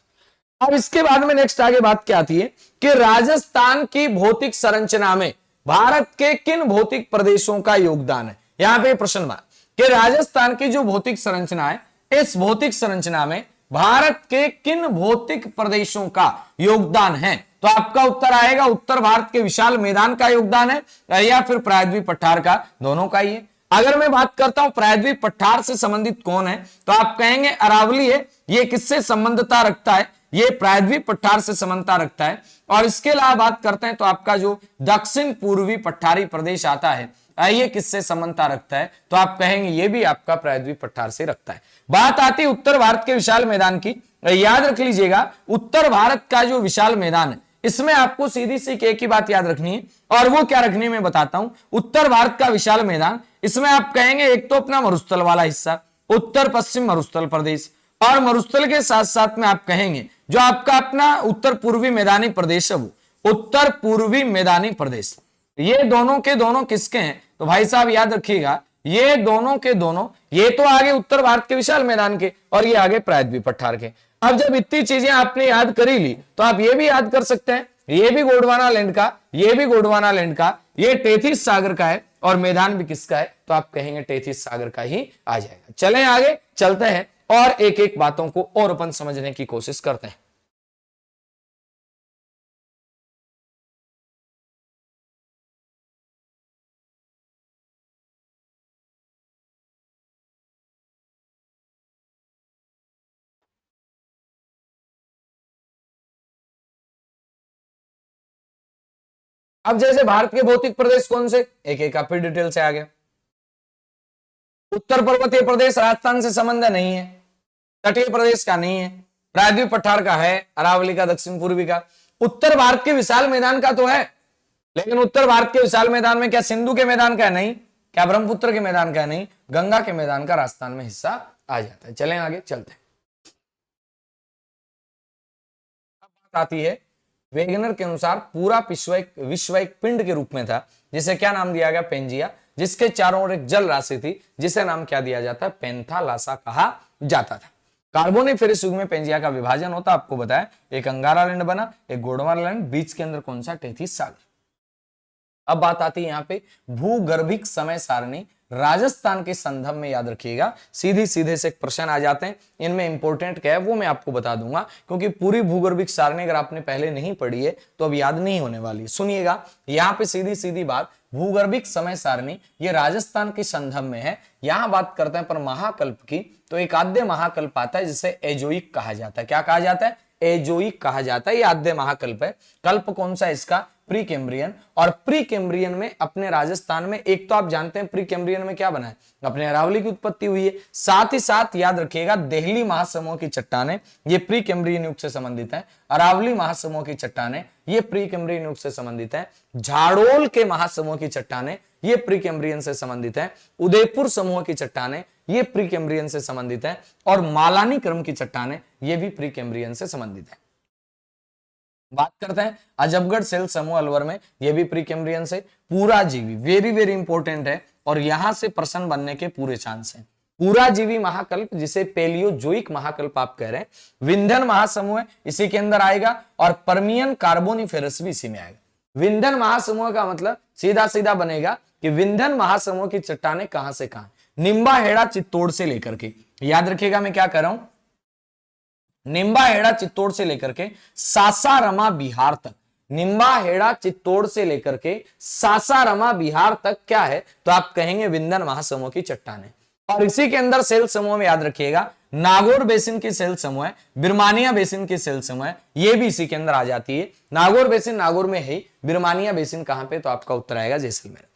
अब इसके बाद में नेक्स्ट आगे बात क्या आती है कि राजस्थान की भौतिक संरचना में भारत के किन भौतिक प्रदेशों का योगदान है। यहां पे प्रश्न मार्क कि राजस्थान की जो भौतिक संरचना है, इस भौतिक संरचना में भारत के किन भौतिक प्रदेशों का योगदान है। तो आपका उत्तर आएगा उत्तर भारत के विशाल मैदान का योगदान है या फिर प्रायद्वीप पठार का, दोनों का ही है। अगर मैं बात करता हूं प्रायद्वीप पठार से संबंधित कौन है, तो आप कहेंगे अरावली है। ये किससे संबंधता रखता है, ये प्रायद्वीप पठार से समानता रखता है। और इसके अलावा बात करते हैं तो आपका जो दक्षिण पूर्वी पठारी प्रदेश आता है, ये किससे समानता रखता है, तो आप कहेंगे ये भी आपका प्रायद्वीप पठार से रखता है। बात आती है उत्तर भारत के विशाल मैदान की। याद रख लीजिएगा, उत्तर भारत का जो विशाल मैदान है, इसमें आपको सीधी सी एक ही बात याद रखनी है, और वो क्या रखनी है मैं बताता हूं। उत्तर भारत का विशाल मैदान, इसमें आप कहेंगे एक तो अपना मरुस्थल वाला हिस्सा, उत्तर पश्चिम मरुस्थल प्रदेश, और मरुस्थल के साथ साथ में आप कहेंगे जो आपका अपना उत्तर पूर्वी मैदानी प्रदेश है, वो उत्तर पूर्वी मैदानी प्रदेश। ये दोनों के दोनों किसके हैं, तो भाई साहब याद रखिएगा, ये दोनों के दोनों, ये तो आगे उत्तर भारत के विशाल मैदान के और ये आगे प्रायद्वीप पठार के। अब जब इतनी चीजें आपने याद करी ली, तो आप ये भी याद कर सकते हैं, ये भी गोंडवाना लैंड का, ये भी गोंडवाना लैंड का, ये टेथिस सागर का है और मैदान भी किसका है, तो आप कहेंगे टेथिस सागर का ही आ जाएगा। चलें आगे चलते हैं और एक एक बातों को और अपन समझने की कोशिश करते हैं। अब जैसे भारत के भौतिक प्रदेश कौन से, एक एक फिर डिटेल से आ गया। उत्तर पर्वतीय प्रदेश राजस्थान से संबंध नहीं है, तटीय प्रदेश का नहीं है, प्रायद्वीप पठार का है, अरावली का, दक्षिण पूर्वी का। उत्तर भारत के विशाल मैदान का तो है, लेकिन उत्तर भारत के विशाल मैदान में क्या सिंधु के मैदान का है, नहीं। क्या ब्रह्मपुत्र के मैदान का है, नहीं। गंगा के मैदान का राजस्थान में हिस्सा आ जाता है। चलें आगे चलते हैं। बात आती है, वेगनर के अनुसार पूरा विश्व एक पिंड के रूप में था, जिसे क्या नाम दिया गया, पेंजिया, जिसके चारों ओर एक जल राशि थी, जिसे नाम क्या दिया जाता है, पेंथालासा कहा जाता था। कार्बोनिफेरस युग में पेंजिया का विभाजन होता, आपको बताया, एक अंगारा लैंड बना, एक गोंडवाना लैंड, बीच के अंदर कौन सा, टेथिस सागर। अब बात आती है यहाँ पे भूगर्भिक समय सारणी राजस्थान के संदर्भ में, याद रखिएगा, सीधे से एक प्रश्न आ जाते हैं, इनमें इंपॉर्टेंट क्या है वो मैं आपको बता दूंगा, क्योंकि पूरी भूगर्भिक सारणी अगर आपने पहले नहीं पढ़ी है तो अब याद नहीं होने वाली। सुनिएगा, यहाँ पे सीधी बात, भूगर्भिक समय सारणी ये राजस्थान के संदर्भ में है। यहां बात करते हैं पर महाकल्प की, तो एक आद्य महाकल्प आता है जिसे एजोइक कहा जाता है। क्या कहा जाता है, एजोइक कहा जाता है, ये आद्य महाकल्प है। कल्प कौन सा इसका, प्री कैम्ब्रियन। और प्री कैम्ब्रियन में अपने राजस्थान में, एक तो आप जानते हैं प्री कैम्ब्रियन में क्या बना है, अपने अरावली की उत्पत्ति हुई है। साथ ही साथ याद रखिएगा, देहली महासमूह की चट्टानें ये प्री कैम्ब्रियन युग से संबंधित है। अरावली महासमूह की चट्टानें ये प्री कैम्ब्रियन युग से संबंधित है। झाड़ोल के महासमूह की चट्टानें ये प्री कैम्ब्रियन से संबंधित है। उदयपुर समूह की चट्टानें ये प्री कैम्ब्रियन से संबंधित है। और मालानी क्रम की चट्टानें ये भी प्री कैम्ब्रियन से संबंधित है। बात करते हैं अजबगढ़ सेल समूह अलवर में, यह भी प्री कैम्ब्रियन से। पूरा जीवी वेरी इंपॉर्टेंट है और यहां से प्रश्न बनने के पूरे चांस हैं। पूरा जीवी महाकल्प जिसे पेलियोजोइक महाकल्प आप कह रहे हैं, विंध्यन महासमूह इसी के अंदर आएगा और पर्मियन कार्बोनिफेरस भी इसी में आएगा। विंध्यन महासमूह का मतलब सीधा बनेगा कि विंध्यन महासमूह की चट्टानें कहां से कहां, निम्बा हेड़ा चित्तौड़ से लेकर के, याद रखिएगा मैं क्या कर रहा हूं, निम्बा हेड़ा चित्तौड़ से लेकर के सासारामा बिहार तक, निम्बा हेड़ा चित्तौड़ से लेकर के सासारामा बिहार तक क्या है, तो आप कहेंगे विंध्यन महासमूह की चट्टानें। और इसी के अंदर सेल समूह में याद रखिएगा, नागौर बेसिन की सेल समूह है, बिरमानिया बेसिन की सेल समूह है, ये भी इसी के अंदर आ जाती है। नागौर बेसिन नागौर में है, बिरमानिया बेसिन कहां पे, तो आपका उत्तर आएगा जैसलमेर।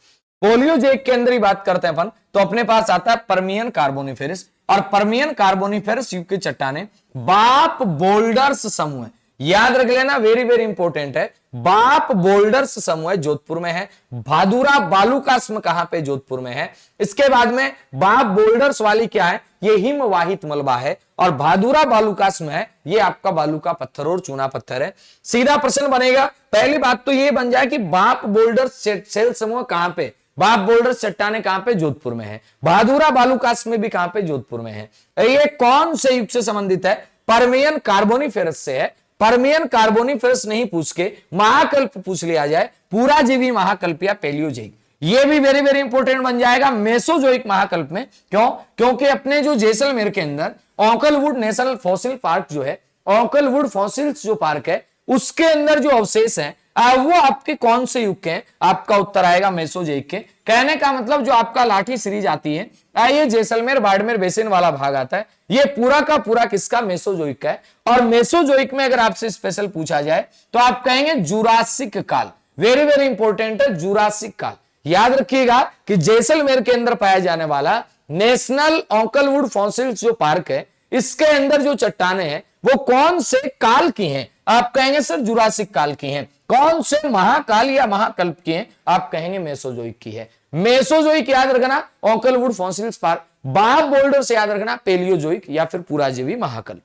पोलियोजेक के अंदर ही बात करते हैं अपन, तो अपने पास आता है पर्मियन कार्बोनिफेरस। और पर्मियन कार्बोनिफेरस युग की चट्टानें बाप बोल्डर्स समूह है, याद रख लेना, वेरी इंपॉर्टेंट है। बाप बोल्डर्स समूह है, जोधपुर में है। भादुरा बालूकास्म कहां पे, जोधपुर में है। इसके बाद में बाप बोल्डर्स वाली क्या है, ये हिमवाहित मलबा है। और भादुरा बालूकास्म है, ये आपका बालू का पत्थर और चूना पत्थर है। सीधा प्रश्न बनेगा, पहली बात तो ये बन जाए कि बाप बोल्डर्स सेल समूह कहां पे, बाप बोल्डर्स चट्टाने कहां पे, जोधपुर में है। भादुरा बालूकास्म में भी कहां पे, जोधपुर में है। ये कौन से युग से संबंधित है, पर्मियन कार्बोनिफेरस से है। पर्मियन कार्बोनिफेरस नहीं पूछ के महाकल्प पूछ लिया जाए, पूरा जीवी महाकल्प या पेलियोजोइक, ये भी वेरी इंपॉर्टेंट बन जाएगा मेसोजोइक महाकल्प में। क्यों, क्योंकि अपने जो जैसलमेर के अंदर ऑकलवुड नेशनल फॉसिल पार्क जो है, ऑकलवुड फॉसिल्स जो पार्क है, उसके अंदर जो अवशेष हैं वो आपके कौन से युग के हैं, आपका उत्तर आएगा मेसोजोइक के। कहने का मतलब जो आपका लाठी सीरीज आती है, ये जैसलमेर बाड़मेर बेसिन वाला भाग आता है, ये पूरा का पूरा किसका, मेसोजोइक का है। और मेसोजोइक में अगर आपसे स्पेशल पूछा जाए तो आप कहेंगे जुरासिक काल, वेरी इंपॉर्टेंट है, जुरासिक काल। याद रखिएगा कि जैसलमेर के अंदर पाया जाने वाला नेशनल ऑकलवुड फॉसिल्स जो पार्क है, इसके अंदर जो चट्टानें हैं वो कौन से काल की हैं, आप कहेंगे सर जुरासिक काल की हैं। कौन से महाकाल या महाकल्प की हैं, आप कहेंगे मेसोजोइक की है। मेसोजोइक याद रखना ऑकलवुड फॉसिल्स पार्क, बाप बोल्डर से याद रखना पेलियोजोइक या फिर पूराजीवी महाकल्प।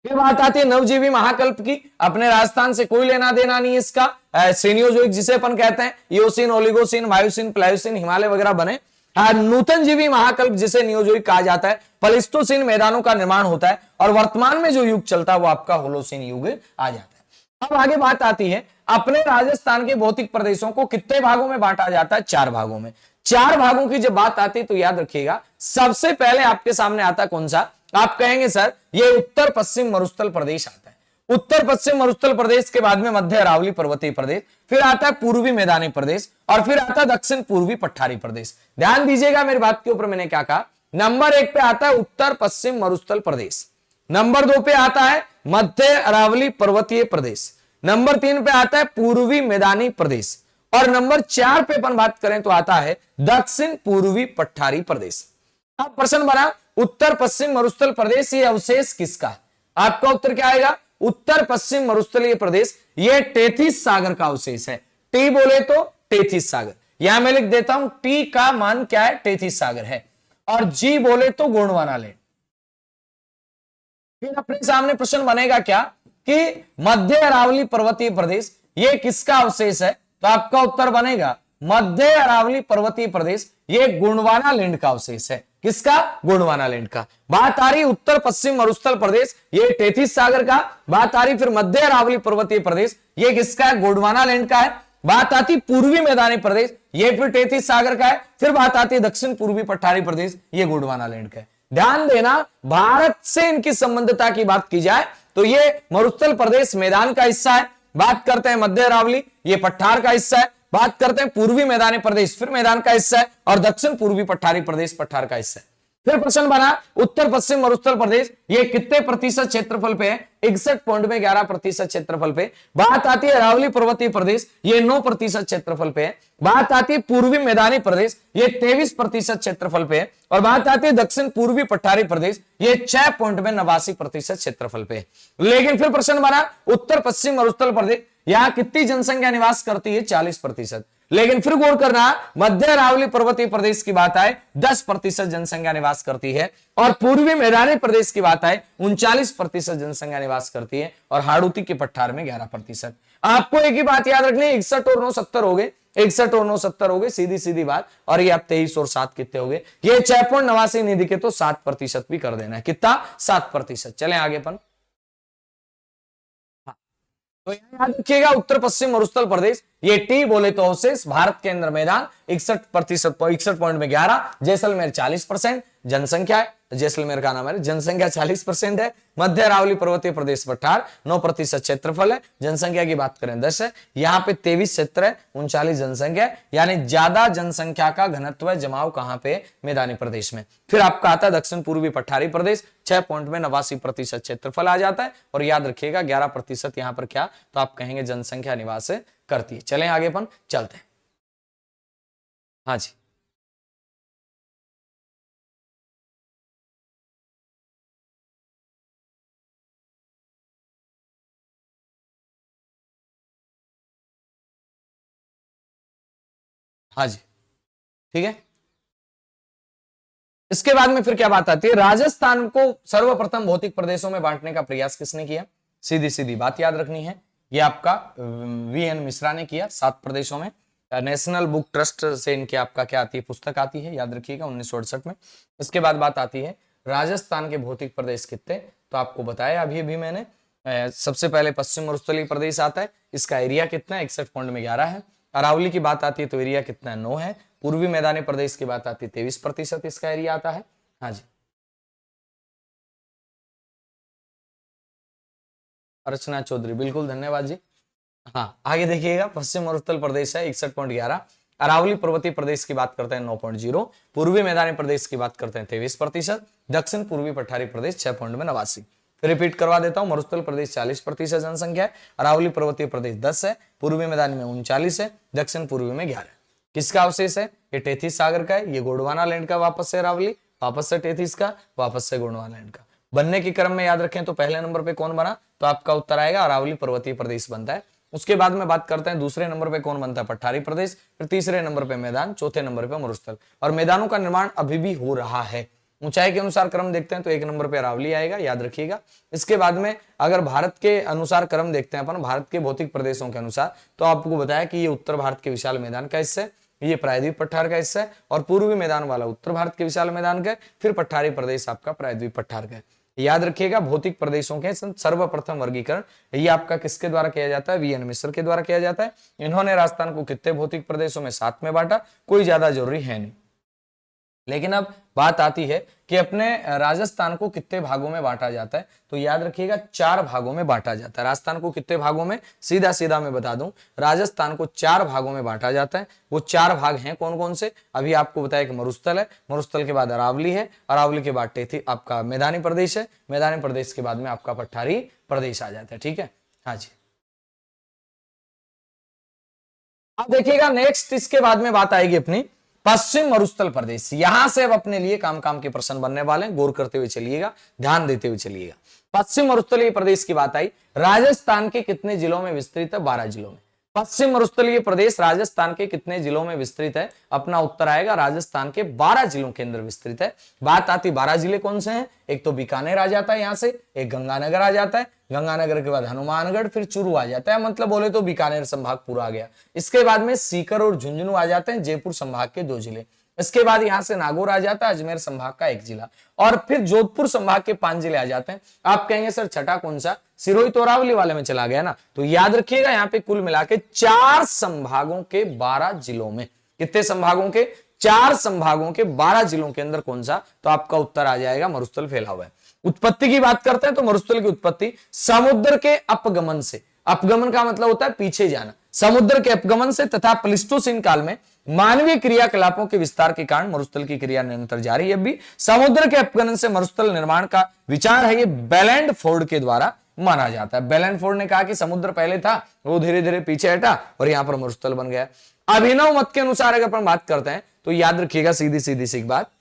फिर बात आती है नवजीवी महाकल्प की, अपने राजस्थान से कोई लेना देना नहीं इसका। सीनियोजोइक जिसे अपन कहते हैं, eosin, Oligocene, myosin, Pliocene, Himalaya वगैरह बने। नूतन जीवी महाकल्प जिसे नियोजोइक कहा जाता है, प्लेस्टोसीन मैदानों का निर्माण होता है और वर्तमान में जो युग चलता है वो आपका होलोसीन युग आ जाता है। अब आगे बात आती है, अपने राजस्थान के भौतिक प्रदेशों को कितने भागों में बांटा जाता है, 4 भागों में। 4 भागों की जब बात आती है तो याद रखिएगा, सबसे पहले आपके सामने आता है कौन सा, आप कहेंगे सर ये उत्तर पश्चिम मरुस्थल प्रदेश आता है। उत्तर पश्चिम मरुस्थल प्रदेश के बाद में मध्य अरावली पर्वतीय प्रदेश, फिर आता है पूर्वी मैदानी प्रदेश और फिर आता है दक्षिण पूर्वी पठारी प्रदेश। ध्यान दीजिएगा मेरी बात के ऊपर, मैंने क्या कहा, नंबर 1 पे आता है उत्तर पश्चिम मरुस्थल प्रदेश, नंबर 2 पे आता है मध्य अरावली पर्वतीय प्रदेश, नंबर 3 पे आता है पूर्वी मैदानी प्रदेश और नंबर 4 पे अपन बात करें तो आता है दक्षिण पूर्वी पठारी प्रदेश। अब प्रश्न बना उत्तर पश्चिम मरुस्थल प्रदेश, ये अवशेष किसका, आपका उत्तर क्या आएगा, उत्तर पश्चिम मरुस्थलीय प्रदेश ये टेथिस सागर का अवशेष है। टी बोले तो टेथिस सागर, यहां मैं लिख देता हूं, टी का मान क्या है, टेथिस सागर है। और जी बोले तो गोंडवाना लैंड। फिर अपने सामने प्रश्न बनेगा क्या, कि मध्य अरावली पर्वतीय प्रदेश ये किसका अवशेष है, तो आपका उत्तर बनेगा मध्य अरावली पर्वतीय प्रदेश ये गोंडवाना लैंड का अवशेष है। किसका? गोंडवाना लैंड का। बात आ रही उत्तर पश्चिम मरुस्थल प्रदेश ये टेथिस सागर का। बात आ रही फिर मध्य अरावली पर्वतीय प्रदेश ये किसका है? गोंडवाना लैंड का है। बात आती पूर्वी मैदानी प्रदेश ये फिर टेथिस सागर का है। फिर बात आती है दक्षिण पूर्वी पठारी प्रदेश ये गोंडवाना लैंड का है। ध्यान देना, भारत से इनकी संबंधता की बात की जाए तो ये मरुस्थल प्रदेश मैदान का हिस्सा है। बात करते हैं मध्य अरावली ये पठार का हिस्सा है। बात करते हैं पूर्वी मैदानी प्रदेश फिर मैदान का हिस्सा है, और दक्षिण पूर्वी पठारी प्रदेश पठार का हिस्सा है। फिर प्रश्न बना उत्तर पश्चिम मरुस्थल प्रदेश ये कितने प्रतिशत क्षेत्रफल पे है? 61.11% क्षेत्रफल पे। बात आती है अरावली पर्वतीय प्रदेश ये 9% क्षेत्रफल पे है। बात आती है पूर्वी मैदानी प्रदेश ये 23% क्षेत्रफल पे है। और बात आती है दक्षिण पूर्वी पठारी प्रदेश ये 6.89% क्षेत्रफल पे है। लेकिन फिर प्रश्न बना उत्तर पश्चिम मरुस्थल प्रदेश यहां कितनी जनसंख्या निवास करती है? 40%। लेकिन फिर गौर करना मध्य अरावली पर्वतीय प्रदेश की बात आए 10% जनसंख्या निवास करती है, और पूर्वी मैदानी प्रदेश की बात आए 39% जनसंख्या निवास करती है, और हाड़ौती के पठार में 11%। आपको एक ही बात याद रखनी है 61 और 9 70 हो गए, 61 और 9 70 हो गए, सीधी सीधी बात। और ये आप 23 और 7 कितने हो गए? ये 6.89 नहीं दिखे तो 7% भी कर देना है। कितना? 7%। चले आगे अपन। तो याद रखिएगा उत्तर पश्चिम मरुस्थल प्रदेश ये टी बोले तो अवशेष, भारत के अंदर मैदान 61%, 61.11, जैसलमेर 40%, जनसंख्या है जैसलमेर का नाम है, जनसंख्या 40% है। मध्य अरावली पर्वतीय प्रदेश पठार 9% क्षेत्रफल है, जनसंख्या की बात करें 10 है। यहाँ पे 23 क्षेत्र है, 39 जनसंख्या है, यानी ज्यादा जनसंख्या का घनत्व है जमाव कहां पे? मैदानी प्रदेश में। फिर आपका आता है दक्षिण पूर्वी पठारी प्रदेश 6.89% क्षेत्रफल आ जाता है, और याद रखिएगा 11% यहां पर क्या? तो आप कहेंगे जनसंख्या निवास करती है। चलें आगे अपन चलते हैं। हाँ जी, हाँ जी, ठीक है। इसके बाद में फिर क्या बात आती है? राजस्थान को सर्वप्रथम भौतिक प्रदेशों में बांटने का प्रयास किसने किया? सीधी सीधी बात याद रखनी है, ये आपका वीएन मिश्रा ने किया 7 प्रदेशों में। नेशनल बुक ट्रस्ट से इनके आपका क्या आती है? पुस्तक आती है, याद रखिएगा 1968 में। इसके बाद बात आती है राजस्थान के भौतिक प्रदेश कितने? तो आपको बताया अभी मैंने, सबसे पहले पश्चिम मरुस्थलीय प्रदेश आता है, इसका एरिया कितना है? 61.11 है। अरावली की बात आती है तो एरिया कितना है? 9 है। पूर्वी मैदानी प्रदेश की बात आती है 23% इसका एरिया आता है। हाँ जी, अर्चना चौधरी बिल्कुल धन्यवाद जी। हाँ, आगे देखिएगा पश्चिम मरुस्थल प्रदेश है 61.11, अरावली पर्वतीय प्रदेश की बात करते हैं 9.0, पूर्वी मैदानी प्रदेश की बात करते हैं 23%, दक्षिण पूर्वी पठारी प्रदेश 6.89। रिपीट करवा देता हूं, मरुस्थल प्रदेश 40% जनसंख्या है, अरावली पर्वतीय प्रदेश 10 है, पूर्वी मैदानी में 39 है, दक्षिण पूर्वी में 11। किसका अवशेष है? ये टेथिस सागर का है, ये गोंडवाना लैंड का, वापस से अरावली, वापस से टेथिस का, वापस से गोंडवाना लैंड का। बनने के क्रम में याद रखें तो पहले नंबर पे कौन बना? तो आपका उत्तर आएगा अरावली पर्वतीय प्रदेश बनता है। उसके बाद में बात करते हैं दूसरे नंबर पे कौन बनता है? पठारी प्रदेश। फिर तीसरे नंबर पे मैदान, चौथे नंबर पे मरुस्थल। और मैदानों का निर्माण अभी भी हो रहा है। ऊंचाई के अनुसार क्रम देखते हैं तो 1 नंबर पे अरावली आएगा, याद रखिएगा। इसके बाद में अगर भारत के अनुसार क्रम देखते हैं अपन, भारत के भौतिक प्रदेशों के अनुसार, तो आपको बताया कि ये उत्तर भारत के विशाल मैदान का हिस्सा है, ये प्रायद्वीप पठार का हिस्सा है, और पूर्वी मैदान वाला उत्तर भारत के विशाल मैदान का है, फिर पठारी प्रदेश आपका प्रायद्वीप पठार का है। याद रखिएगा भौतिक प्रदेशों के सर्वप्रथम वर्गीकरण ये आपका किसके द्वारा किया जाता है? वीएन मिश्र के द्वारा किया जाता है। इन्होंने राजस्थान को कितने भौतिक प्रदेशों में? 7 में बांटा, कोई ज्यादा जरूरी है नहीं। लेकिन अब बात आती है कि अपने राजस्थान को कितने भागों में बांटा जाता है? तो याद रखिएगा 4 भागों में बांटा जाता है। राजस्थान को कितने भागों में? सीधा सीधा मैं बता दूं, राजस्थान को 4 भागों में बांटा जाता है। वो 4 भाग हैं कौन कौन से? अभी आपको बताया कि मरुस्थल है, मरुस्थल के बाद अरावली है, अरावली के बाद टेथी आपका मैदानी प्रदेश है, मैदानी प्रदेश के बाद में आपका पठारी प्रदेश आ जाता है। ठीक है, हाँ जी। अब देखिएगा नेक्स्ट इसके बाद में बात आएगी अपनी पश्चिम मरुस्थल प्रदेश। यहां से अब अपने लिए काम काम के प्रश्न बनने वाले हैं, गौर करते हुए चलिएगा, ध्यान देते हुए चलिएगा। पश्चिम मरुस्थलीय प्रदेश की बात आई, राजस्थान के कितने जिलों में विस्तृत है? 12 जिलों में। पश्चिम मरुस्थलीय प्रदेश राजस्थान के कितने जिलों में विस्तृत है? अपना उत्तर आएगा राजस्थान के 12 जिलों के अंदर विस्तृत है। बात आती 12 जिले कौन से हैं? एक तो बीकानेर आ जाता है यहां से, एक गंगानगर आ जाता है, गंगानगर के बाद हनुमानगढ़, फिर चूरू आ जाता है, मतलब बोले तो बीकानेर संभाग पूरा आ गया। इसके बाद में सीकर और झुंझुनू आ जाते हैं, जयपुर संभाग के 2 जिले। इसके बाद यहां से नागौर आ जाता है, अजमेर संभाग का 1 जिला, और फिर जोधपुर संभाग के 5 जिले आ जाते हैं। आप कहेंगे सर छठा कौन सा, सिरोही तो अरावली वाले में चला गया ना, तो याद रखिएगा यहाँ पे कुल मिला के 4 संभागों के 12 जिलों में, कितने संभागों के, 4 संभागों के 12 जिलों के अंदर कौन सा, तो आपका उत्तर आ जाएगा मरुस्थल फैला हुआ है। उत्पत्ति की बात करते हैं तो मरुस्थल की उत्पत्ति समुद्र के अपगमन से, अपगमन का मतलब होता है पीछे जाना, समुद्र के अपगमन से तथा प्लिस्टोसीन काल में मानवीय क्रियाकलापों के विस्तार के कारण मरुस्थल की क्रिया निरंतर जारी है। अभी समुद्र के अपगमन से मरुस्थल निर्माण का विचार है, ये बेलेंडफोर्ड के द्वारा माना जाता है। बेलेंडफोर्ड ने कहा कि समुद्र पहले था, वो धीरे धीरे पीछे हटा और यहां पर मरुस्थल बन गया। अभिनव मत के अनुसार अगर अपन बात करते हैं तो याद रखिएगा सीधी सीधी सी बात,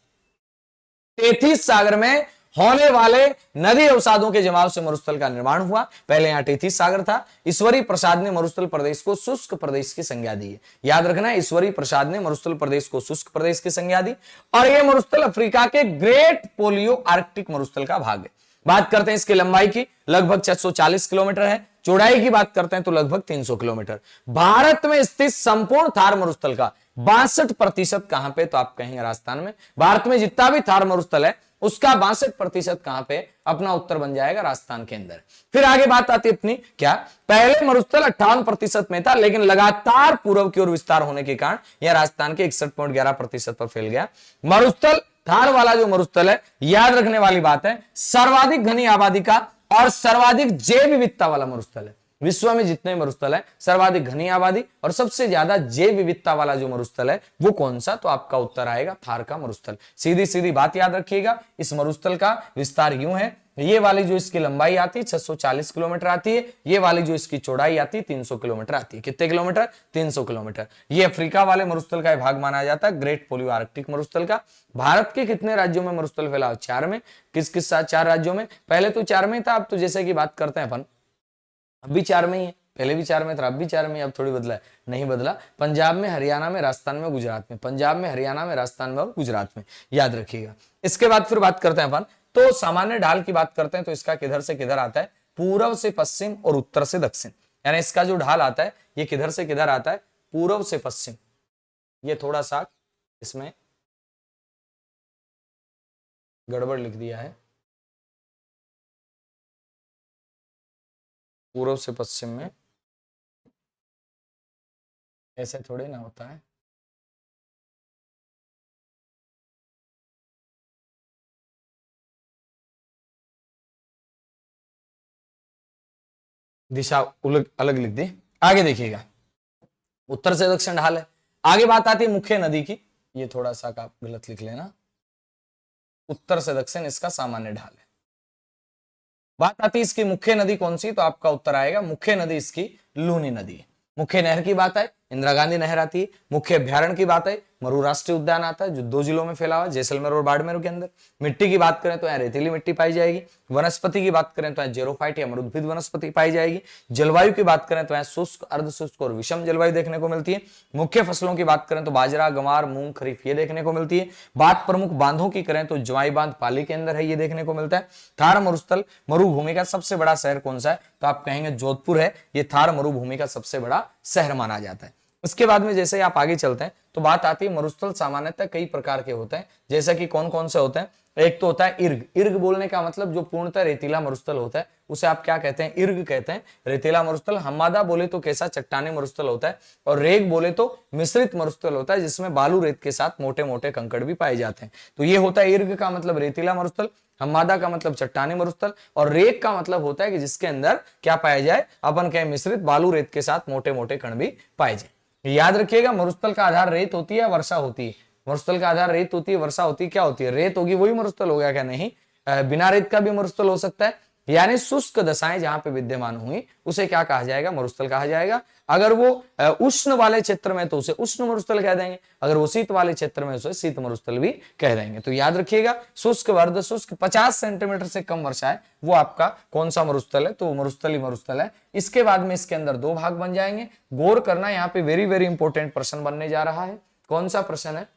टेथिस सागर में होने वाले नदी अवसादों के जमाव से मरुस्थल का निर्माण हुआ। पहले यहां टेथिस सागर था। ईश्वरी प्रसाद ने मरुस्थल प्रदेश को शुष्क प्रदेश की संज्ञा दी है, याद रखना, ईश्वरी प्रसाद ने मरुस्थल प्रदेश को शुष्क प्रदेश की संज्ञा दी, और यह मरुस्थल अफ्रीका के ग्रेट पोलियो आर्कटिक मरुस्थल का भाग है। बात करते हैं इसकी लंबाई की, लगभग 640 किलोमीटर है। चौड़ाई की बात करते हैं तो लगभग 300 किलोमीटर। भारत में स्थित संपूर्ण थार मरुस्थल का 62% कहां पे, तो आप कहेंगे राजस्थान में। भारत में जितना भी थार मरुस्थल है उसका 62% कहां पे, अपना उत्तर बन जाएगा राजस्थान के अंदर। फिर आगे बात आती है अपनी, क्या पहले मरुस्थल 58% में था, लेकिन लगातार पूर्व की ओर विस्तार होने के कारण यह राजस्थान के 61.11% पर फैल गया। मरुस्थल थार वाला जो मरुस्थल है, याद रखने वाली बात है, सर्वाधिक घनी आबादी का और सर्वाधिक जैव विविधता वाला मरुस्थल है। विश्व में जितने मरुस्थल है, सर्वाधिक घनी आबादी और सबसे ज्यादा जैव विविधता वाला जो मरुस्थल है वो कौन सा, तो आपका उत्तर आएगा थार का मरुस्थल। सीधी सीधी बात याद रखिएगा, इस मरुस्थल का विस्तार यूं है, ये वाली जो इसकी लंबाई आती है 640 किलोमीटर आती है, ये वाली जो इसकी चौड़ाई आती है 300 किलोमीटर आती है। कितने किलोमीटर, 300 किलोमीटर। ये अफ्रीका वाले मरुस्थल का भाग माना जाता है, ग्रेट पोलियो आर्कटिक मरुस्थल का। भारत के कितने राज्यों में मरुस्थल फैला, 4 में। किस किस साथ, 4 राज्यों में। पहले तो 4 में था, अब तो जैसे कि बात करते हैं अपन, अब भी 4 में ही है, पहले भी 4 में था, अब भी 4 में, अब थोड़ी बदला है, नहीं बदला। पंजाब में, हरियाणा में, राजस्थान में, गुजरात में, पंजाब में, हरियाणा में, राजस्थान में और गुजरात में, याद रखिएगा। इसके बाद फिर बात करते हैं अपन, तो सामान्य ढाल की बात करते हैं तो इसका किधर से किधर आता है, पूर्व से पश्चिम और उत्तर से दक्षिण, यानी इसका जो ढाल आता है ये किधर से किधर आता है, पूर्व से पश्चिम। ये थोड़ा सा इसमें गड़बड़ लिख दिया है, पूर्व से पश्चिम में ऐसे थोड़े ना होता है। दिशा अलग लिख दी। आगे देखिएगा, उत्तर से दक्षिण ढाल है। आगे बात आती है मुख्य नदी की, ये थोड़ा सा आप गलत लिख लेना, उत्तर से दक्षिण इसका सामान्य ढाल है। बात आती है इसकी मुख्य नदी कौन सी, तो आपका उत्तर आएगा मुख्य नदी इसकी लूनी नदी है। मुख्य नहर की बात है, इंदिरा गांधी नहर आती है। मुख्य अभ्यारण्य की बात है, मरू राष्ट्रीय उद्यान आता है जो 2 जिलों में फैला हुआ है, जैसलमेर और बाड़मेर के अंदर। मिट्टी की बात करें तो यहाँ रेतीली मिट्टी पाई जाएगी। वनस्पति की बात करें तो यहाँ जेरोफाइट या मरुद्भिद वनस्पति पाई जाएगी। जलवायु की बात करें तो यहाँ शुष्क, अर्धशुष्क और विषम जलवायु देखने को मिलती है। मुख्य फसलों की बात करें तो बाजरा, गंवार, मूंग, खरीफ ये देखने को मिलती है। बात प्रमुख बांधों की करें तो जवाई बांध पाली के अंदर है, ये देखने को मिलता है। थार मरुस्थल मरुभूमि का सबसे बड़ा शहर कौन सा है, तो आप कहेंगे जोधपुर है, ये थार मरुभूमि का सबसे बड़ा शहर माना जाता है। उसके बाद में जैसे आप आगे चलते हैं तो बात आती है मरुस्थल सामान्यतः कई प्रकार के होते हैं, जैसा कि कौन कौन से होते हैं। एक तो होता है इर्ग। इर्ग बोलने का मतलब जो पूर्णतः रेतीला मरुस्थल होता है उसे आप क्या कहते हैं, इर्ग कहते हैं, रेतीला मरुस्थल। हम्मादा बोले तो कैसा, चट्टानी मरुस्थल होता है। और रेग बोले तो मिश्रित मरुस्थल होता है जिसमें बालू रेत के साथ मोटे मोटे कंकड़ भी पाए जाते हैं। तो ये होता है इर्ग का मतलब रेतीला मरुस्थल, हम्मादा का मतलब चट्टानी मरुस्थल, और रेग का मतलब होता है कि जिसके अंदर क्या पाया जाए, अपन कहें मिश्रित बालू रेत के साथ मोटे मोटे कण भी पाए जाए। याद रखिएगा, मरुस्थल का आधार रेत होती है, वर्षा होती है। मरुस्थल का आधार रेत होती है, वर्षा होती है, क्या होती है, रेत होगी वही मरुस्थल हो गया क्या, नहीं, बिना रेत का भी मरुस्थल हो सकता है। यानी शुष्क दशाएं जहां पे विद्यमान हुई उसे क्या कहा जाएगा, मरुस्थल कहा जाएगा। अगर वो उष्ण वाले क्षेत्र में तो उसे उष्ण मरुस्थल कह देंगे, अगर वो शीत वाले क्षेत्र में उसे शीत मरुस्थल भी कह देंगे। तो याद रखिएगा, शुष्क अर्ध शुष्क 50 सेंटीमीटर से कम वर्षा है वो आपका कौन सा मरुस्थल है, तो मरुस्थल ही मरुस्थल है। इसके बाद में इसके अंदर 2 भाग बन जाएंगे। गौर करना, यहाँ पे वेरी वेरी इंपॉर्टेंट प्रश्न बनने जा रहा है। कौन सा प्रश्न है,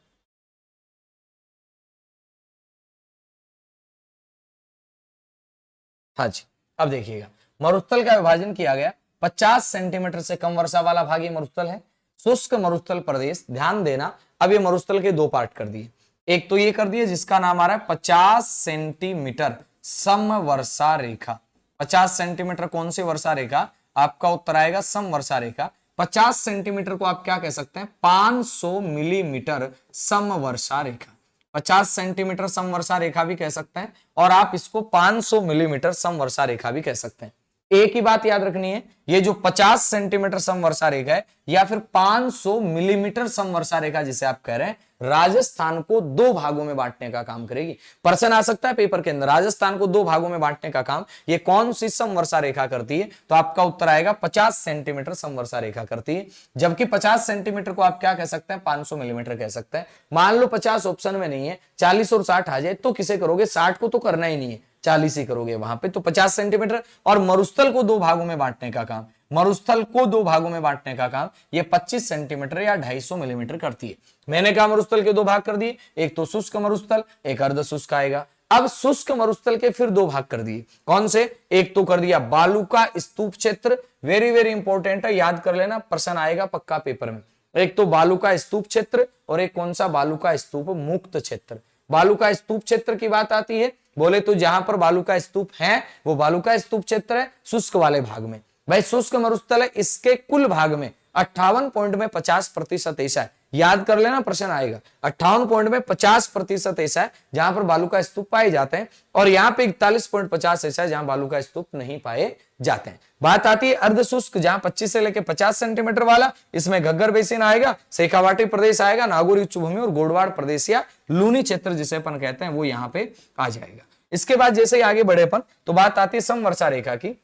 हाँ जी, अब देखिएगा, मरुस्थल का विभाजन किया गया 50 सेंटीमीटर से कम वर्षा वाला भाग ये मरुस्थल है। शुष्क मरुस्थल प्रदेश, ध्यान देना, अब ये मरुस्थल के दो पार्ट कर दिए। एक तो ये कर दिए जिसका नाम आ रहा है 50 सेंटीमीटर समवर्षा रेखा। 50 सेंटीमीटर कौन सी वर्षा रेखा? आपका उत्तर आएगा समवर्षा रेखा। 50 सेंटीमीटर को आप क्या कह सकते हैं? 500 मिलीमीटर समवर्षा रेखा। 50 सेंटीमीटर समवर्षा रेखा भी कह सकते हैं और आप इसको 500 मिलीमीटर समवर्षा रेखा भी कह सकते हैं। एक ही बात याद रखनी है, ये जो 50 सेंटीमीटर समवर्षा रेखा है या फिर 500 मिलीमीटर समवर्षा रेखा जिसे आप कह रहे हैं, राजस्थान को दो भागों में बांटने का काम करेगी। प्रश्न आ सकता है पेपर के अंदर, राजस्थान को दो भागों में बांटने का काम ये कौन सी समवर्षा रेखा करती है? तो आपका उत्तर आएगा 50 सेंटीमीटर समवर्षा रेखा करती है। जबकि 50 सेंटीमीटर को आप क्या कह सकते हैं? 500 मिलीमीटर कह सकते हैं। मान लो 50 ऑप्शन में नहीं है, 40 और 60 आ जाए तो किसे करोगे? 60 को तो करना ही नहीं है, 40 ही करोगे वहां पे। तो 50 सेंटीमीटर और मरुस्थल को दो भागों में बांटने का काम, मरुस्थल को दो भागों में बांटने का काम ये 25 सेंटीमीटर या 250 मिलीमीटर करती है। मैंने कहा मरुस्थल के दो भाग कर दिए, एक तो शुष्क मरुस्थल, एक अर्ध शुष्क आएगा। अब शुष्क मरुस्थल के फिर दो भाग कर दिए, कौन से? एक तो कर दिया बालू का स्तूप क्षेत्र, वेरी वेरी इंपॉर्टेंट है, याद कर लेना, प्रश्न आएगा पक्का पेपर में। एक तो बालू का स्तूप क्षेत्र और एक कौन सा? बालू का स्तूप मुक्त क्षेत्र। बालू का स्तूप क्षेत्र की बात आती है, बोले तो जहां पर बालू का स्तूप है वो बालू का स्तूप क्षेत्र है शुष्क वाले भाग में। भाई शुष्क मरुस्थल है, इसके कुल भाग में 58 पॉइंट में 50% ऐसा है, याद कर लेना, प्रश्न आएगा। 58 पॉइंट में 50% ऐसा है जहां पर बालू का स्तूप पाए जाते हैं और यहाँ पे 41.50 ऐसा है जहां बालू का स्तूप नहीं पाए जाते हैं। बात आती है अर्ध शुष्क, जहां 25 से लेकर 50 सेंटीमीटर वाला, इसमें घग्गर बेसिन आएगा, शेखावाटी प्रदेश आएगा, नागौर उच्च भूमि और गोडवाड़ प्रदेश या लूनी क्षेत्र जिसे अपन कहते हैं वो यहाँ पे आ जाएगा। इसके बाद जैसे ही आगे बढ़े अपन तो बात आती है समवर्षा रेखा की।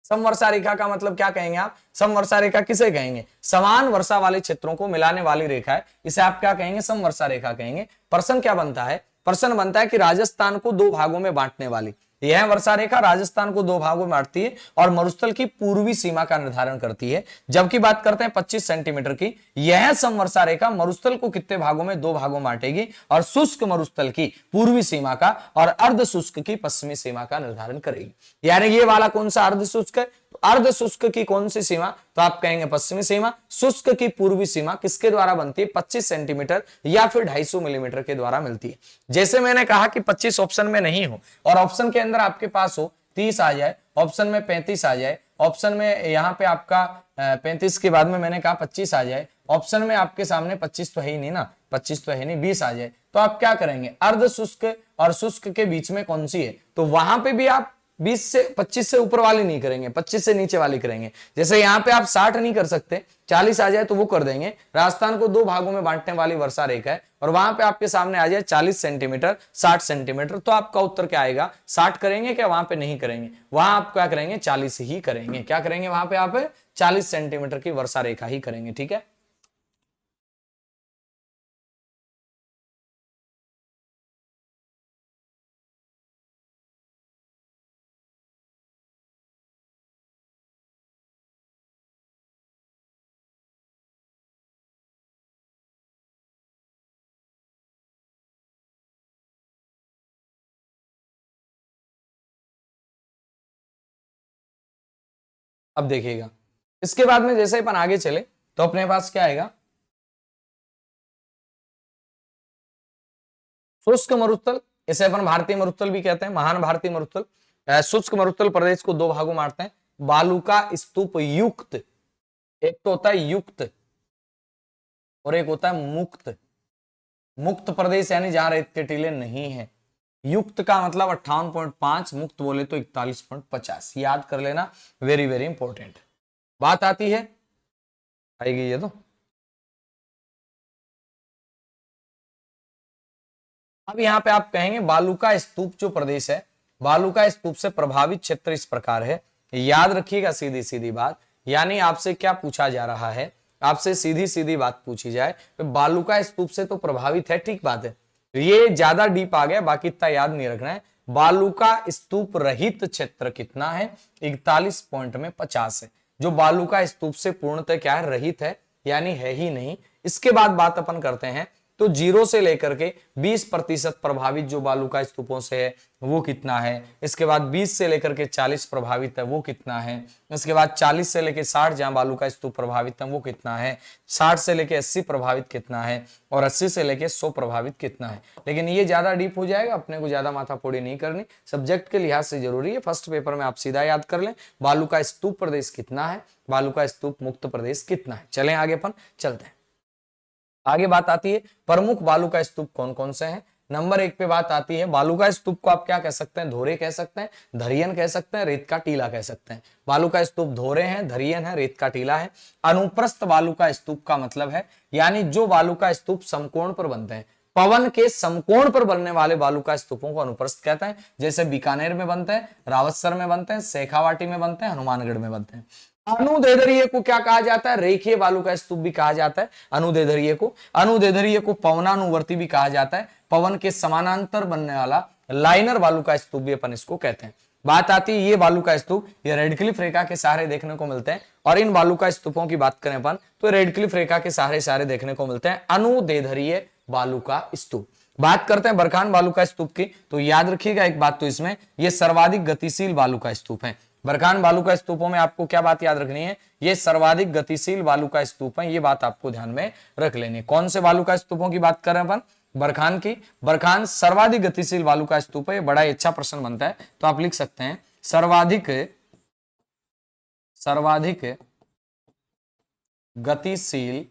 समवर्षा रेखा का मतलब क्या कहेंगे आप? समवर्षा रेखा किसे कहेंगे? समान वर्षा वाले क्षेत्रों को मिलाने वाली रेखा है, इसे आप क्या कहेंगे? समवर्षा रेखा कहेंगे। प्रश्न क्या बनता है? प्रश्न बनता है कि राजस्थान को दो भागों में बांटने वाली यह वर्षा रेखा राजस्थान को दो भागों में बांटती है और मरुस्थल की पूर्वी सीमा का निर्धारण करती है। जबकि बात करते हैं 25 सेंटीमीटर की, यह समवर्षा रेखा मरुस्थल को कितने भागों में? दो भागों में बांटेगी और शुष्क मरुस्थल की पूर्वी सीमा का और अर्ध शुष्क की पश्चिमी सीमा का निर्धारण करेगी। यानी ये वाला कौन सा? अर्ध शुष्क है। अर्ध शुष्क की कौन सी सीमा? तो आप कहेंगे पश्चिमी सीमा। शुष्क की पूर्वी सीमा किसके द्वारा बनती है? 25 सेंटीमीटर या फिर 250 मिलीमीटर के द्वारा मिलती है। जैसे मैंने कहा कि 25 ऑप्शन में नहीं हो और ऑप्शन के अंदर आपके पास हो 30 आ जाए, ऑप्शन में 35 आ जाए, ऑप्शन में यहाँ पे आपका 35 के बाद में मैंने कहा 25 आ जाए, ऑप्शन में आपके सामने 25 तो है ही नहीं ना, 25 तो है नहीं, 20 आ जाए, तो आप क्या करेंगे? अर्ध शुष्क और शुष्क के बीच में कौन सी है? तो वहां पे भी आप 20 से 25 से ऊपर वाली नहीं करेंगे, 25 से नीचे वाली करेंगे। जैसे यहाँ पे आप 60 नहीं कर सकते, 40 आ जाए तो वो कर देंगे। राजस्थान को दो भागों में बांटने वाली वर्षा रेखा है और वहां पे आपके सामने आ जाए 40 सेंटीमीटर 60 सेंटीमीटर, तो आपका उत्तर क्या आएगा? 60 करेंगे क्या? वहां पे नहीं करेंगे, वहां आप क्या करेंगे? 40 ही करेंगे। क्या करेंगे? वहां पे आप 40 सेंटीमीटर की वर्षा रेखा ही करेंगे। ठीक है, अब देखिएगा इसके बाद में जैसे अपन आगे चले तो अपने पास क्या आएगा? शुष्क मरुस्थल, इसे अपन भारतीय मरुस्थल भी कहते हैं, महान भारतीय मरुस्थल। शुष्क मरुस्थल प्रदेश को दो भागों में बांटते हैं, बालू का स्तूप युक्त, एक तो होता है युक्त और एक होता है मुक्त। मुक्त प्रदेश यानी जहां रेत के टीले नहीं है। युक्त का मतलब 58.5, मुक्त बोले तो 41.50, याद कर लेना, वेरी वेरी इंपॉर्टेंट। बात आती है, आएगी ये तो। अब यहाँ पे आप कहेंगे बालू का स्तूप जो प्रदेश है, बालू का स्तूप से प्रभावित क्षेत्र इस प्रकार है। याद रखिएगा सीधी सीधी बात, यानी आपसे क्या पूछा जा रहा है? आपसे सीधी सीधी बात पूछी जाए तो बालू का स्तूप से तो प्रभावित है, ठीक बात है, ये ज्यादा डीप आ गया, बाकी इतना याद नहीं रखना है। बालू का स्तूप रहित क्षेत्र कितना है? 41 पॉइंट में 50 है, जो बालू का स्तूप से पूर्णतः क्या है? रहित है, यानी है ही नहीं। इसके बाद बात अपन करते हैं तो 0 से लेकर के 20% प्रभावित जो बालू का स्तूपों से है वो कितना है, इसके बाद 20 से लेकर के 40 प्रभावित है वो कितना है, इसके बाद 40 से लेकर 60 जहां बालू का स्तूप प्रभावित है वो कितना है, 60 से लेकर 80 प्रभावित कितना है, और 80 से लेकर 100 प्रभावित कितना है। लेकिन ये ज्यादा डीप हो जाएगा, अपने को ज्यादा माथाफोड़ी नहीं करनी, सब्जेक्ट के लिहाज से जरूरी है। फर्स्ट पेपर में आप सीधा याद कर लें बालू का स्तूप प्रदेश कितना है, बालू का स्तूप मुक्त प्रदेश कितना है। चलें आगे अपन चलते हैं। आगे बात आती है प्रमुख बालू का स्तूप कौन कौन से हैं। नंबर 1 पे बात आती है बालू का स्तूप को आप क्या कह सकते हैं, धोरे कह सकते हैं, धरियन कह सकते हैं, रेत का टीला कह सकते हैं। बालू का स्तूप धोरे हैं, धरियन है, रेत का टीला है। अनुप्रस्थ बालू का स्तूप का मतलब है यानी जो बालू का स्तूप समकोण पर बनते हैं, पवन के समकोण पर बनने वाले बालू का स्तूपों को अनुप्रस्थ कहते हैं। जैसे बीकानेर में बनते हैं, रावतसर में बनते हैं, शेखावाटी में बनते हैं, हनुमानगढ़ में बनते हैं। अनुदेधरीय को क्या कहा जाता है, रेखीय बालू का स्तूप भी कहा जाता है अनुदेधरीय को। अनुदेधरीय को पवनानुवर्ती भी कहा जाता है, पवन के समानांतर बनने वाला लाइनर बालू का स्तूप भी अपन इसको कहते हैं। बात आती है ये बालू का स्तूप ये रेडक्लिफ रेखा के सहारे देखने को मिलते हैं, और इन बालू का स्तूपों की बात करें अपन तो रेडक्लिफ रेखा के सहारे देखने को मिलते हैं अनुदेधरीय बालू का स्तूप। बात करते हैं बरखान बालू का स्तूप की, तो याद रखिएगा एक बात, तो इसमें ये सर्वाधिक गतिशील बालू का स्तूप है। बरखान बालू का स्तूपों में आपको क्या बात याद रखनी है, ये सर्वाधिक गतिशील बालू का स्तूप है, ये बात आपको ध्यान में रख लेनी है। कौन से बालू का स्तूपों की बात कर रहे हैं अपन, बरखान की। बरखान सर्वाधिक गतिशील बालू का स्तूप है, ये बड़ा ही अच्छा प्रश्न बनता है, तो आप लिख सकते हैं सर्वाधिक गतिशील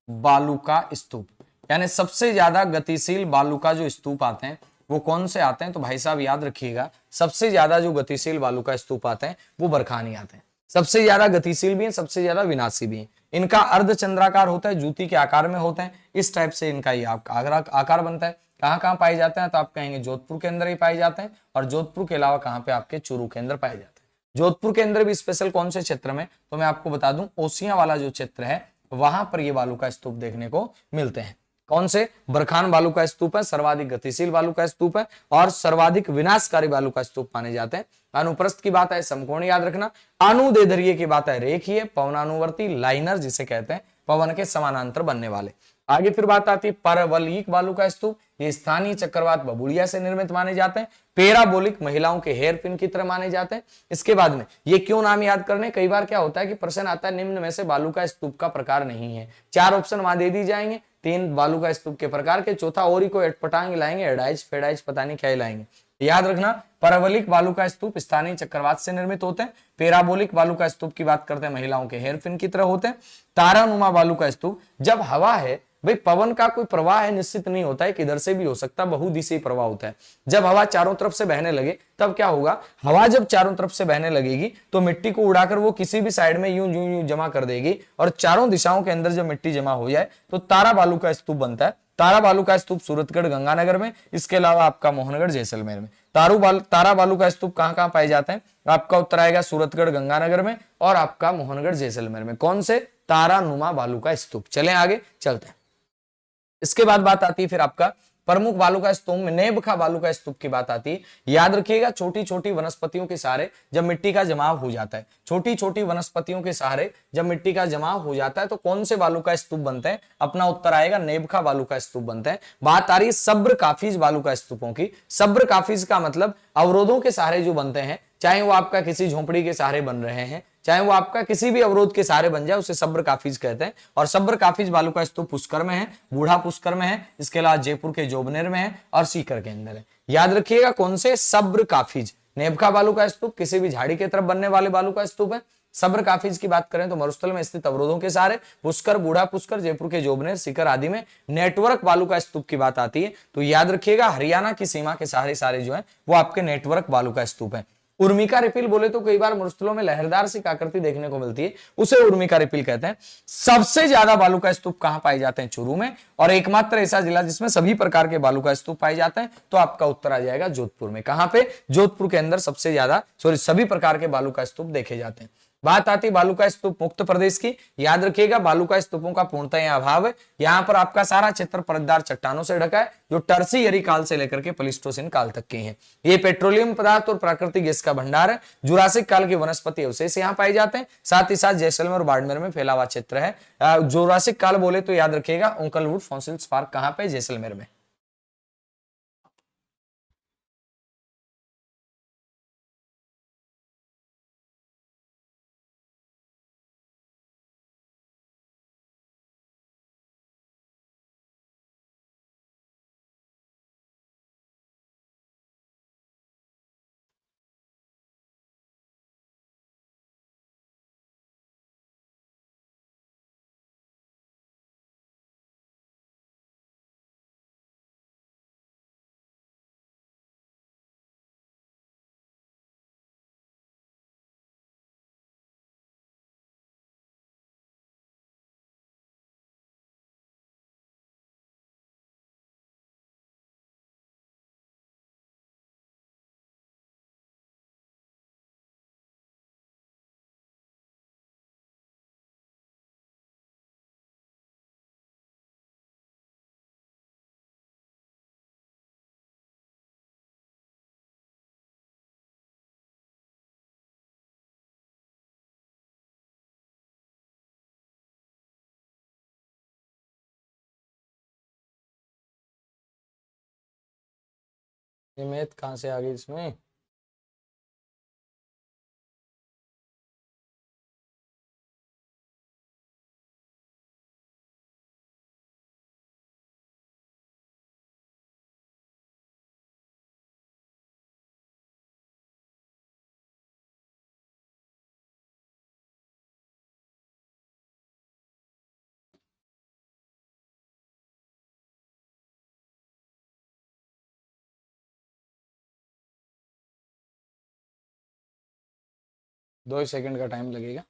बालू का स्तूप, यानी सबसे ज्यादा गतिशील बालू का जो स्तूप आते हैं वो कौन से आते हैं, तो भाई साहब याद रखिएगा सबसे ज्यादा जो गतिशील बालू का स्तूप आते हैं वो बरखानी आते हैं। सबसे ज्यादा गतिशील भी है, सबसे ज्यादा विनाशी भी है। इनका अर्धचंद्राकार होता है, जूती के आकार में होते हैं, इस टाइप से इनका ये आकार बनता है। कहाँ कहाँ पाए जाते हैं, तो आप कहेंगे जोधपुर के अंदर ही पाए जाते हैं, और जोधपुर के अलावा कहाँ पे आपके चूरू के अंदर पाए जाते हैं। जोधपुर के अंदर भी स्पेशल कौन से क्षेत्र में, तो मैं आपको बता दूं ओसियां वाला जो क्षेत्र है वहां पर ये बालू का स्तूप देखने को मिलते हैं। कौन से, बरखान बालू का स्तूप है, सर्वाधिक गतिशील बालू का स्तूप है, और सर्वाधिक विनाशकारी बालू का स्तूप माने जाते हैं। अनुप्रस्थ की बात है समकोण याद रखना, अनुदेधरीय की बात है रेखीय, पवनानुवर्ती, लाइनर जिसे कहते हैं पवन के समानांतर बनने वाले। आगे फिर बात आती है परवलयिक बालू का स्तूप, ये स्थानीय चक्रवात बबूलिया से निर्मित माने जाते हैं। पेराबोलिक महिलाओं के हेयर पिन की तरह माने जाते हैं। इसके बाद में ये क्यों नाम याद करने, कई बार क्या होता है कि प्रश्न आता है निम्न में से बालू का स्तूप का प्रकार नहीं है, 4 ऑप्शन वहां दे दी जाएंगे, 3 बालू का स्तूप के प्रकार के, चौथा और ही को एटपटांग लाएंगे, एडाइज फेडाइज पता नहीं क्या लाएंगे। याद रखना परवलिक बालू का स्तूप स्थानीय चक्रवात से निर्मित होते हैं। पेराबोलिक बालू का स्तूप की बात करते हैं महिलाओं के हेयर पिन की तरह होते हैं। तारानुमा बालू का स्तूप, जब हवा है भाई पवन का कोई प्रवाह है निश्चित नहीं होता है, किधर से भी हो सकता है, बहुदिशीय प्रवाह होता है। जब हवा चारों तरफ से बहने लगे तब क्या होगा, हवा जब चारों तरफ से बहने लगेगी तो मिट्टी को उड़ाकर वो किसी भी साइड में यूं यूं यूं जमा कर देगी, और चारों दिशाओं के अंदर जब मिट्टी जमा हो जाए तो तारा बालू का स्तूप बनता है। तारा बालू का स्तूप सूरतगढ़ गंगानगर में, इसके अलावा आपका मोहनगढ़ जैसलमेर में। तारा बालू का स्तूप कहां कहां पाए जाते हैं, आपका उत्तर आएगा सूरतगढ़ गंगानगर में, और आपका मोहनगढ़ जैसलमेर में। कौन से, तारानुमा बालू का स्तूप। चलें आगे चलते हैं। इसके बाद बात आती है फिर आपका प्रमुख बालू का स्तूप में नेबखा बालू का स्तूप की बात आती है। याद रखिएगा छोटी छोटी वनस्पतियों के सहारे जब मिट्टी का जमाव हो जाता है, छोटी छोटी वनस्पतियों के सहारे जब मिट्टी का जमाव हो जाता है तो कौन से बालू का स्तूप बनते हैं, अपना उत्तर आएगा नेबखा बालू का स्तूप बनते हैं। बात आ रही है सब्र काफिज बालू का स्तूपों की। सब्र काफिज का मतलब अवरोधों के सहारे जो बनते हैं, चाहे वो आपका किसी झोंपड़ी के सहारे बन रहे हैं, चाहे वो आपका किसी भी अवरोध के सहारे बन जाए, उसे सब्र काफिज कहते हैं। और सब्र काफिज बालू का स्तूप पुष्कर में है, बूढ़ा पुष्कर में है, इसके अलावा जयपुर के जोबनेर में है, और सीकर के अंदर है। याद रखिएगा कौन से, सब्र काफिज। नेबखा बालू का स्तूप किसी भी झाड़ी की तरफ बनने वाले बालू का स्तूप है। सब्र काफिज की बात करें तो मरुस्थल में स्थित अवरोधों के सहारे पुष्कर, बूढ़ा पुष्कर, जयपुर के जोबनेर, सीकर आदि में नेटवर्क बालू का स्तूप की बात आती है। तो याद रखिएगा हरियाणा की सीमा के सहारे जो है वो आपके नेटवर्क बालू का स्तूप है। उर्मिका रिपिल बोले तो कई बार मरुस्थलों में लहरदार सी आकृति देखने को मिलती है, उसे उर्मिका रिपिल कहते हैं। सबसे ज्यादा बालू का स्तूप कहां पाए जाते हैं, चूरू में, और एकमात्र ऐसा जिला जिसमें सभी प्रकार के बालू का स्तूप पाए जाते हैं, तो आपका उत्तर आ जाएगा जोधपुर में। कहां पे, जोधपुर के अंदर सबसे ज्यादा सभी प्रकार के बालू का स्तूप देखे जाते हैं। बात आती बालूका स्तूप मुक्त प्रदेश की, याद रखिएगा बालूका स्तूपों का पूर्णतः यहाँ अभाव है। यहाँ पर आपका सारा क्षेत्र परतदार चट्टानों से ढका है जो टर्सियरी काल से लेकर के प्लीस्टोसिन काल तक के हैं। ये पेट्रोलियम पदार्थ और प्राकृतिक गैस का भंडार है। जुरासिक काल के वनस्पति अवशेष यहाँ पाए जाते हैं। साथ ही साथ जैसलमेर और बाड़मेर में फैला हुआ क्षेत्र है। जुरासिक काल बोले तो याद रखिएगा उंकलवुड फॉसिल्स पार्क कहाँ पे, जैसलमेर में। ये मैथ कहाँ से आ गई इसमें? दो ही सेकंड का टाइम लगेगा।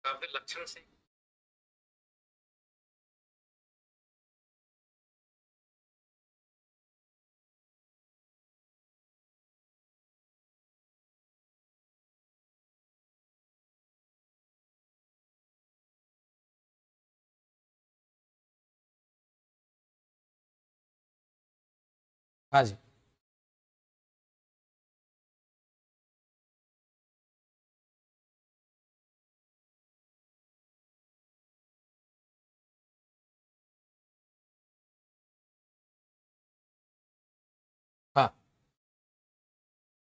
काफी लक्षण से हाँ जी। हाँ,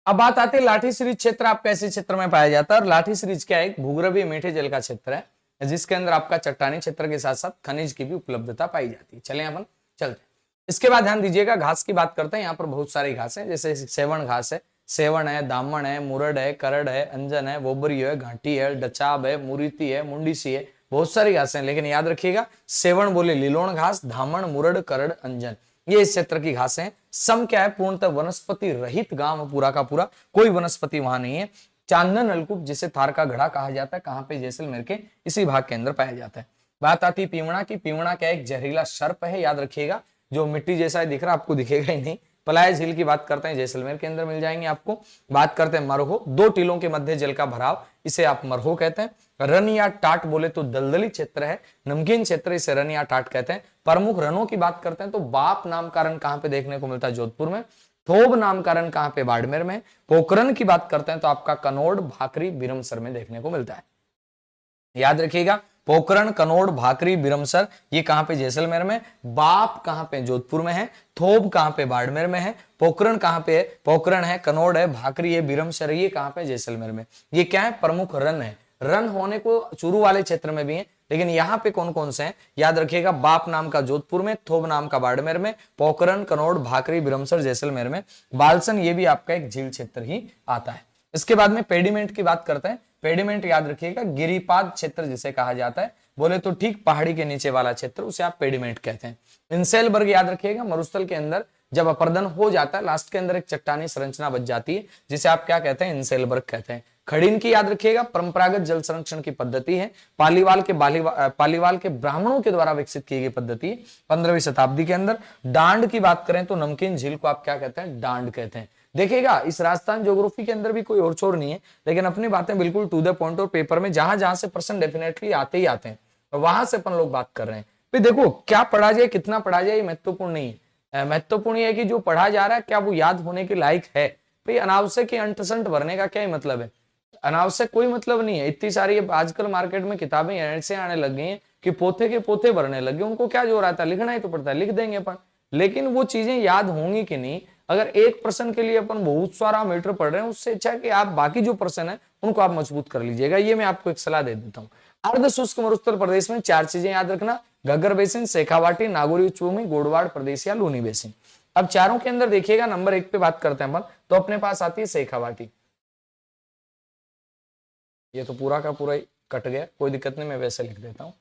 अब बात आती है लाठी सीरीज क्षेत्र आपका ऐसे क्षेत्र में पाया जाता है। और लाठी सीरीज क्या है, एक भूगर्भीय मीठे जल का क्षेत्र है जिसके अंदर आपका चट्टानी क्षेत्र के साथ साथ खनिज की भी उपलब्धता पाई जाती है। चले अपन चलते हैं। इसके बाद ध्यान दीजिएगा घास की बात करते हैं। यहाँ पर बहुत सारी घास है, जैसे सेवन घास है, सेवन है, दामन है, मुरड है, करड़ है, अंजन है, वोबरियो है, घाटी है, डचाब है, मुरीती है, मुंडीसी है, बहुत सारी घासें हैं। लेकिन याद रखिएगा सेवन बोले लिलोण घास, धामण, मुरड, करड़, अंजन, ये इस क्षेत्र की घासें हैं। सम क्या है, पूर्णतः वनस्पति रहित गांव पूरा का पूरा, कोई वनस्पति वहां नहीं है। चांदन नलकूप जिसे थार का घड़ा कहा जाता है, कहां पे, जैसलमेर के इसी भाग के अंदर पाया जाता है। बात आती पीवड़ा की। पीवड़ा क्या एक जहरीला सर्प है, याद रखिएगा, जो मिट्टी जैसा दिख रहा आपको दिखेगा ही नहीं। पलाय झील की बात करते हैं, जैसलमेर के अंदर मिल जाएंगे आपको। बात करते हैं मरहो, दो टीलों के मध्य जल का भराव, इसे आप मरहो कहते हैं। रन या टाट बोले तो दलदली क्षेत्र है, नमकीन क्षेत्र, इसे रन या टाट कहते हैं। प्रमुख रनों की बात करते हैं तो बाप नाम का रन कहां पे देखने को मिलता है, जोधपुर में। थोब नाम का रन कहां पे, बाड़मेर में। पोखरन की बात करते हैं तो आपका कनौड़, भाकरी, बिरमसर में देखने को मिलता है। याद रखिएगा पोखरण, कनौड़, भाकरी, बिरमसर, ये कहां पे, जैसलमेर में। बाप कहां पे, जोधपुर में है। थोब कहां पे, बाड़मेर में है। पोखरण कहां पे है, पोखरण है, कनौड़ है, भाकरी है, बिरमसर, ये कहां पे, जैसलमेर में। ये क्या है, प्रमुख रन है। रन होने को चूरू वाले क्षेत्र में भी है, लेकिन यहाँ पे कौन कौन से हैं, याद रखिएगा बाप नाम का जोधपुर में, थोब नाम का बाड़मेर में, पोखरण, कनौड़, भाकरी, बिरमसर, जैसलमेर में। बालसन ये भी आपका एक झील क्षेत्र ही आता है। इसके बाद में पेडिमेंट की बात करते हैं। पेडिमेंट याद रखिएगा गिरिपाद क्षेत्र जिसे कहा जाता है, बोले तो ठीक पहाड़ी के नीचे वाला क्षेत्र, उसे आप पेडिमेंट कहते हैं। इंसेलबर्ग याद रखिएगा मरुस्थल के अंदर जब अपरदन हो जाता है, लास्ट के अंदर एक चट्टानी संरचना बच जाती है, जिसे आप क्या कहते हैं, इंसेलबर्ग कहते हैं। खड़ीन की याद रखिएगा परंपरागत जल संरक्षण की पद्धति है, पालीवाल के ब्राह्मणों के द्वारा विकसित की गई पद्धति है 15वीं शताब्दी के अंदर। डांड की बात करें तो नमकीन झील को आप क्या कहते हैं, डांड कहते हैं। देखिएगा इस राजस्थान ज्योग्राफी के अंदर भी कोई और छोर नहीं है, लेकिन अपनी बातें बिल्कुल टू द पॉइंट, और पेपर में जहां जहां से प्रश्न डेफिनेटली आते ही आते हैं, वहां से अपन लोग बात कर रहे हैं। फिर देखो क्या पढ़ा जाए, कितना पढ़ा जाए, ये महत्वपूर्ण नहीं है। महत्वपूर्ण है कि जो पढ़ा जा रहा है क्या वो याद होने के लायक है। भाई अनावश्यक ही अंटसंट भरने का क्या मतलब है, अनावश्यक कोई मतलब नहीं है। इतनी सारी आजकल मार्केट में किताबें ऐसे आने लग गई हैं कि पोते के पोते भरने लगे, उनको क्या जोर आता है, लिखना ही तो पड़ता है, लिख देंगे अपन, लेकिन वो चीजें याद होंगी कि नहीं। अगर एक प्रश्न के लिए अपन बहुत सारा मीटर पढ़ रहे हैं, उससे अच्छा कि आप बाकी जो प्रश्न है उनको आप मजबूत कर लीजिएगा। ये मैं आपको एक सलाह दे देता हूँ। अर्ध शुष्क मरुस्थल प्रदेश में 4 चीजें याद रखना, घग्गर बेसिन, शेखावाटी, नागौरी उच्चभूमि, गोडवाड़ प्रदेश या लूनी बेसिन। अब चारों के अंदर देखिएगा नंबर 1 पे बात करते हैं अपन, तो अपने पास आती है शेखावाटी। ये तो पूरा का पूरा ही कट गया, कोई दिक्कत नहीं, मैं वैसे लिख देता हूं।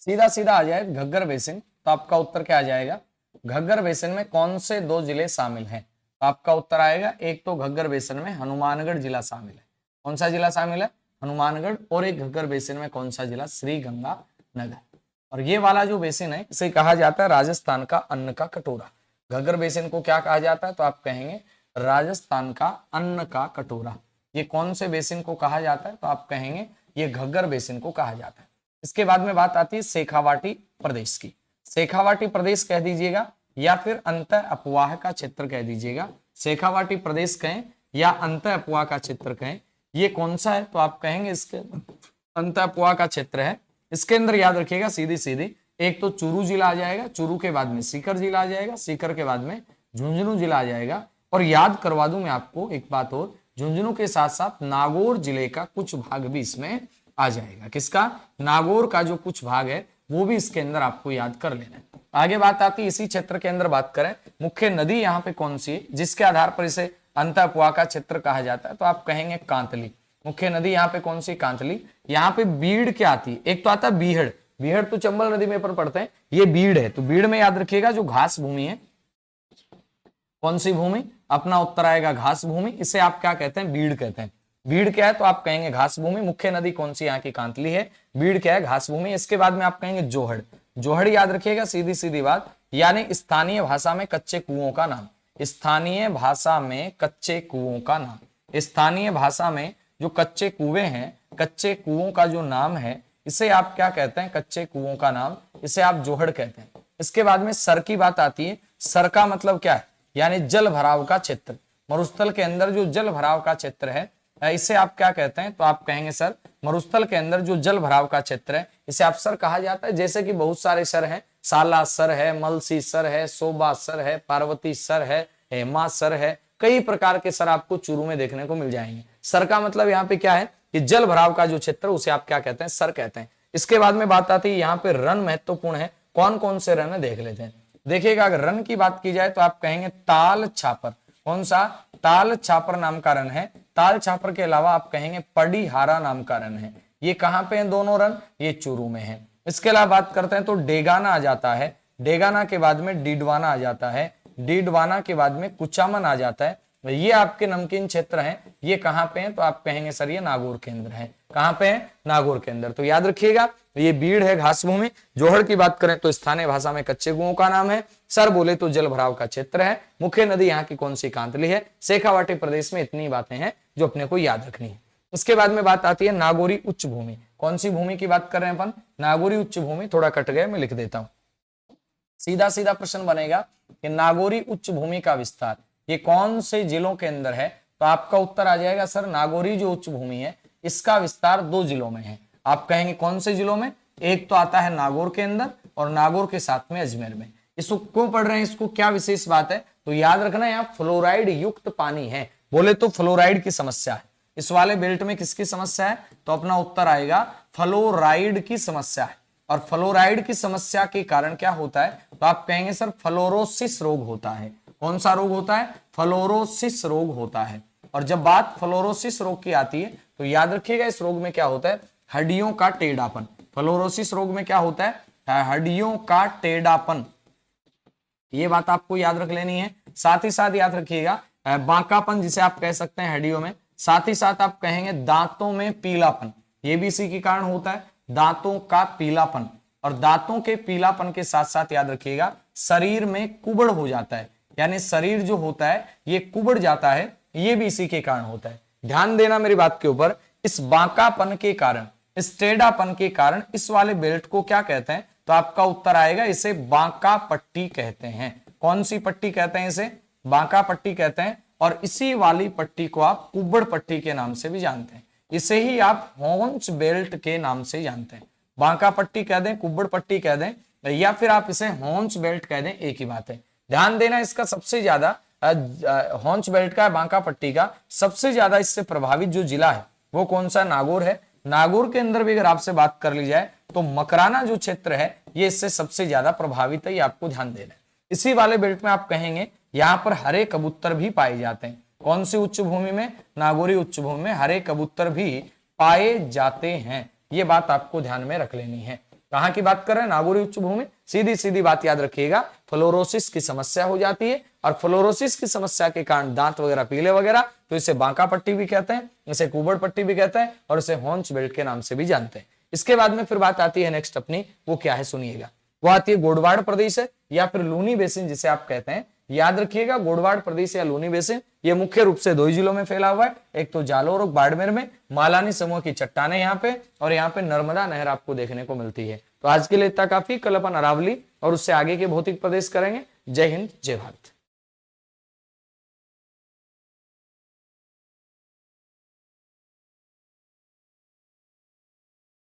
सीधा सीधा आ जाए घग्गर बेसिन, तो आपका उत्तर क्या आ जाएगा, घग्गर बेसिन में कौन से 2 जिले शामिल हैं, तो आपका उत्तर आएगा, एक तो घग्गर बेसिन में हनुमानगढ़ जिला शामिल है। कौन सा जिला शामिल है, हनुमानगढ़। और एक घग्गर बेसिन में कौन सा जिला, श्रीगंगानगर। और ये वाला जो बेसिन है इसे कहा जाता है राजस्थान का अन्न का कटोरा। घग्गर बेसिन को क्या कहा जाता है, तो आप कहेंगे राजस्थान का अन्न का कटोरा। ये कौन से बेसिन को कहा जाता है, तो आप कहेंगे ये घग्गर बेसिन को कहा जाता है। इसके बाद में बात आती है शेखावाटी प्रदेश की। शेखावाटी प्रदेश कह दीजिएगा या फिर अंत अपवाह का क्षेत्र कह दीजिएगा। शेखावाटी प्रदेश कहें या अंत अपवाह का क्षेत्र कहें, ये कौन सा है, तो आप कहेंगे इसके अंत अपवाह का क्षेत्र है। इसके अंदर याद रखिएगा सीधी सीधी, एक तो चूरू जिला आ जाएगा, चूरू के बाद में सीकर जिला आ जाएगा, सीकर के बाद में झुंझुनू जिला आ जाएगा। और याद करवा दूं मैं आपको एक बात और, झुंझुनू के साथ साथ नागौर जिले का कुछ भाग भी इसमें आ जाएगा। किसका, नागौर का जो कुछ भाग है वो भी इसके अंदर आपको याद कर लेना है। आगे बात आती है इसी क्षेत्र के अंदर, बात करें मुख्य नदी यहाँ पे कौन सी है जिसके आधार पर इसे अंतःपुआ का क्षेत्र कहा जाता है, तो आप कहेंगे कांतली। मुख्य नदी यहाँ पे कौन सी, कांतली। यहाँ पे बीड़ क्या आती है, एक तो आता है बीहड़, बीहड़ तो चंबल नदी में अपन पढ़ते हैं, ये बीड़ है। तो बीड़ में याद रखिएगा जो घास भूमि है, कौन सी भूमि, अपना उत्तर आएगा घास भूमि, इसे आप क्या कहते हैं, बीड़ कहते हैं। बीड़ क्या है, तो आप कहेंगे घास भूमि। मुख्य नदी कौन सी, यहाँ की कांतली है। बीड़ क्या है, घास भूमि। इसके बाद में आप कहेंगे जोहड़। जोहड़ याद रखिएगा सीधी सीधी बात, यानी स्थानीय भाषा में कच्चे कुओं का नाम। स्थानीय भाषा में कच्चे कुओं का नाम, स्थानीय भाषा में जो कच्चे कुएं हैं, कच्चे कुओं का जो नाम है, इसे आप क्या कहते हैं, कच्चे कुओं का नाम, इसे आप जोहड़ कहते हैं। इसके बाद में सर की बात आती है। सर का मतलब क्या है, यानी जल भराव का क्षेत्र। मरुस्थल के अंदर जो जल भराव का क्षेत्र है इसे आप क्या कहते हैं, तो आप कहेंगे सर। मरुस्थल के अंदर जो जल भराव का क्षेत्र है इसे आप सर कहा जाता है। जैसे कि बहुत सारे सर हैं, साला सर है, मलसी सर है, शोभा सर है, पार्वती सर है, हेमा सर है, कई प्रकार के सर आपको चूरू में देखने को मिल जाएंगे। सर का मतलब यहाँ पे क्या है कि जल भराव का जो क्षेत्र उसे आप क्या कहते हैं, सर कहते हैं। इसके बाद में बात आती है यहाँ पे रन महत्वपूर्ण है। कौन कौन से रन है देख लेते हैं। देखिएगा अगर रन की बात की जाए तो आप कहेंगे ताल छापर। कौन सा, ताल छापर नाम का रन है। ताल छापर के अलावा आप कहेंगे पड़ीहारा नाम का रन है। ये कहां पे हैं दोनों रन, ये चूरू में है। इसके अलावा बात करते हैं तो डेगाना आ जाता है, डेगाना के बाद में डीडवाना आ जाता है, डीडवाना के बाद में कुचामन आ जाता है। ये आपके नमकीन क्षेत्र हैं। ये कहां पे हैं, तो आप कहेंगे सर ये नागौर के अंदर है। कहां पे है, नागौर के अंदर। तो याद रखिएगा ये बीड़ है घास भूमि। जोहड़ की बात करें तो स्थानीय भाषा में कच्चे कुओं का नाम है। सर बोले तो जल भराव का क्षेत्र है। मुख्य नदी यहाँ की कौन सी, कांतली है। शेखावाटी प्रदेश में इतनी बातें हैं जो अपने को याद रखनी है। उसके बाद में बात आती है नागौरी उच्च भूमि। कौन सी भूमि की बात कर रहे हैं अपन, नागौरी उच्च भूमि। थोड़ा कट गया, मैं लिख देता हूं। सीधा सीधा प्रश्न बनेगा कि नागौरी उच्च भूमि का विस्तार ये कौन से जिलों के अंदर है, तो आपका उत्तर आ जाएगा सर नागौरी जो उच्च भूमि है इसका विस्तार 2 जिलों में है। आप कहेंगे कौन से जिलों में, एक तो आता है नागौर के अंदर और नागौर के साथ में अजमेर में। इसको क्यों पढ़ रहे हैं, इसको क्या विशेष बात है, तो याद रखना यहाँ फ्लोराइड युक्त पानी है। बोले तो फ्लोराइड की समस्या है इस वाले बेल्ट में। किसकी समस्या है, तो अपना उत्तर आएगा फ्लोराइड की समस्या है। और फ्लोराइड की समस्या के कारण क्या होता है, तो आप कहेंगे सर फ्लोरोसिस रोग होता है। कौन सा रोग होता है, फ्लोरोसिस रोग होता है। और जब बात फ्लोरोसिस रोग की आती है तो याद रखिएगा इस रोग में क्या होता है, हड्डियों का टेढ़ापन। फ्लोरोसिस रोग में क्या होता है, हड्डियों का टेढ़ापन, ये बात आपको याद रख लेनी है। साथ ही साथ याद रखिएगा बांकापन जिसे आप कह सकते हैं हड्डियों में। साथ ही साथ आप कहेंगे दांतों में पीलापन, ये भी इसी के कारण होता है, दांतों का पीलापन। और दांतों के पीलापन के साथ साथ याद रखिएगा शरीर में कुबड़ हो जाता है, यानी शरीर जो होता है ये कुबड़ जाता है, ये भी इसी के कारण होता है। ध्यान देना मेरी बात के ऊपर, इस बांकापन के कारण, इस टेढ़ापन के कारण इस वाले बेल्ट को क्या कहते हैं, तो आपका उत्तर आएगा इसे बांका पट्टी कहते हैं। कौन सी पट्टी कहते हैं, इसे बांका पट्टी कहते हैं। और इसी वाली पट्टी को आप कुब्बड़ पट्टी के नाम से भी जानते हैं, इसे ही आप हॉन्च बेल्ट के नाम से जानते हैं। बांका पट्टी कह दें, कुब्बड़ पट्टी कह दें, या फिर आप इसे हॉन्च बेल्ट कह दें, एक ही बात है। ध्यान देना इसका सबसे ज्यादा हॉन्च बेल्ट का, बांका पट्टी का सबसे ज्यादा इससे प्रभावित जो जिला है वो कौन सा, नागौर है। नागौर के अंदर भी अगर आपसे बात कर ली जाए तो मकराना जो क्षेत्र है ये इससे सबसे ज्यादा प्रभावित है, ये आपको ध्यान देना है। इसी वाले बेल्ट में आप कहेंगे यहाँ पर हरे कबूतर भी पाए जाते हैं। कौन सी उच्च भूमि में, नागौरी उच्च भूमि में हरे कबूतर भी पाए जाते हैं, ये बात आपको ध्यान में रख लेनी है। कहां की बात कर रहे हैं, नागौरी उच्च भूमि। सीधी सीधी बात याद रखिएगा, फ्लोरोसिस की समस्या हो जाती है और फ्लोरोसिस की समस्या के कारण दांत वगैरह पीले वगैरह, तो इसे बांका पट्टी भी कहते हैं, इसे कुबड़ पट्टी भी कहते हैं और इसे हॉन्च बेल्ट के नाम से भी जानते हैं। इसके बाद में फिर बात आती है नेक्स्ट अपनी, वो क्या है सुनिएगा, वो आती है गोडवाड़ प्रदेश है या फिर लूनी बेसिन जिसे आप कहते हैं। याद रखिएगा गोडवाड़ प्रदेश या लूनी बेसिन ये मुख्य रूप से दो ही जिलों में फैला हुआ है, एक तो जालोर और बाड़मेर में मालानी समूह की चट्टानें यहाँ पे, और यहाँ पे नर्मदा नहर आपको देखने को मिलती है। तो आज के लिए इतना काफी, कल अपन अरावली और उससे आगे के भौतिक प्रदेश करेंगे। जय हिंद, जय भारत।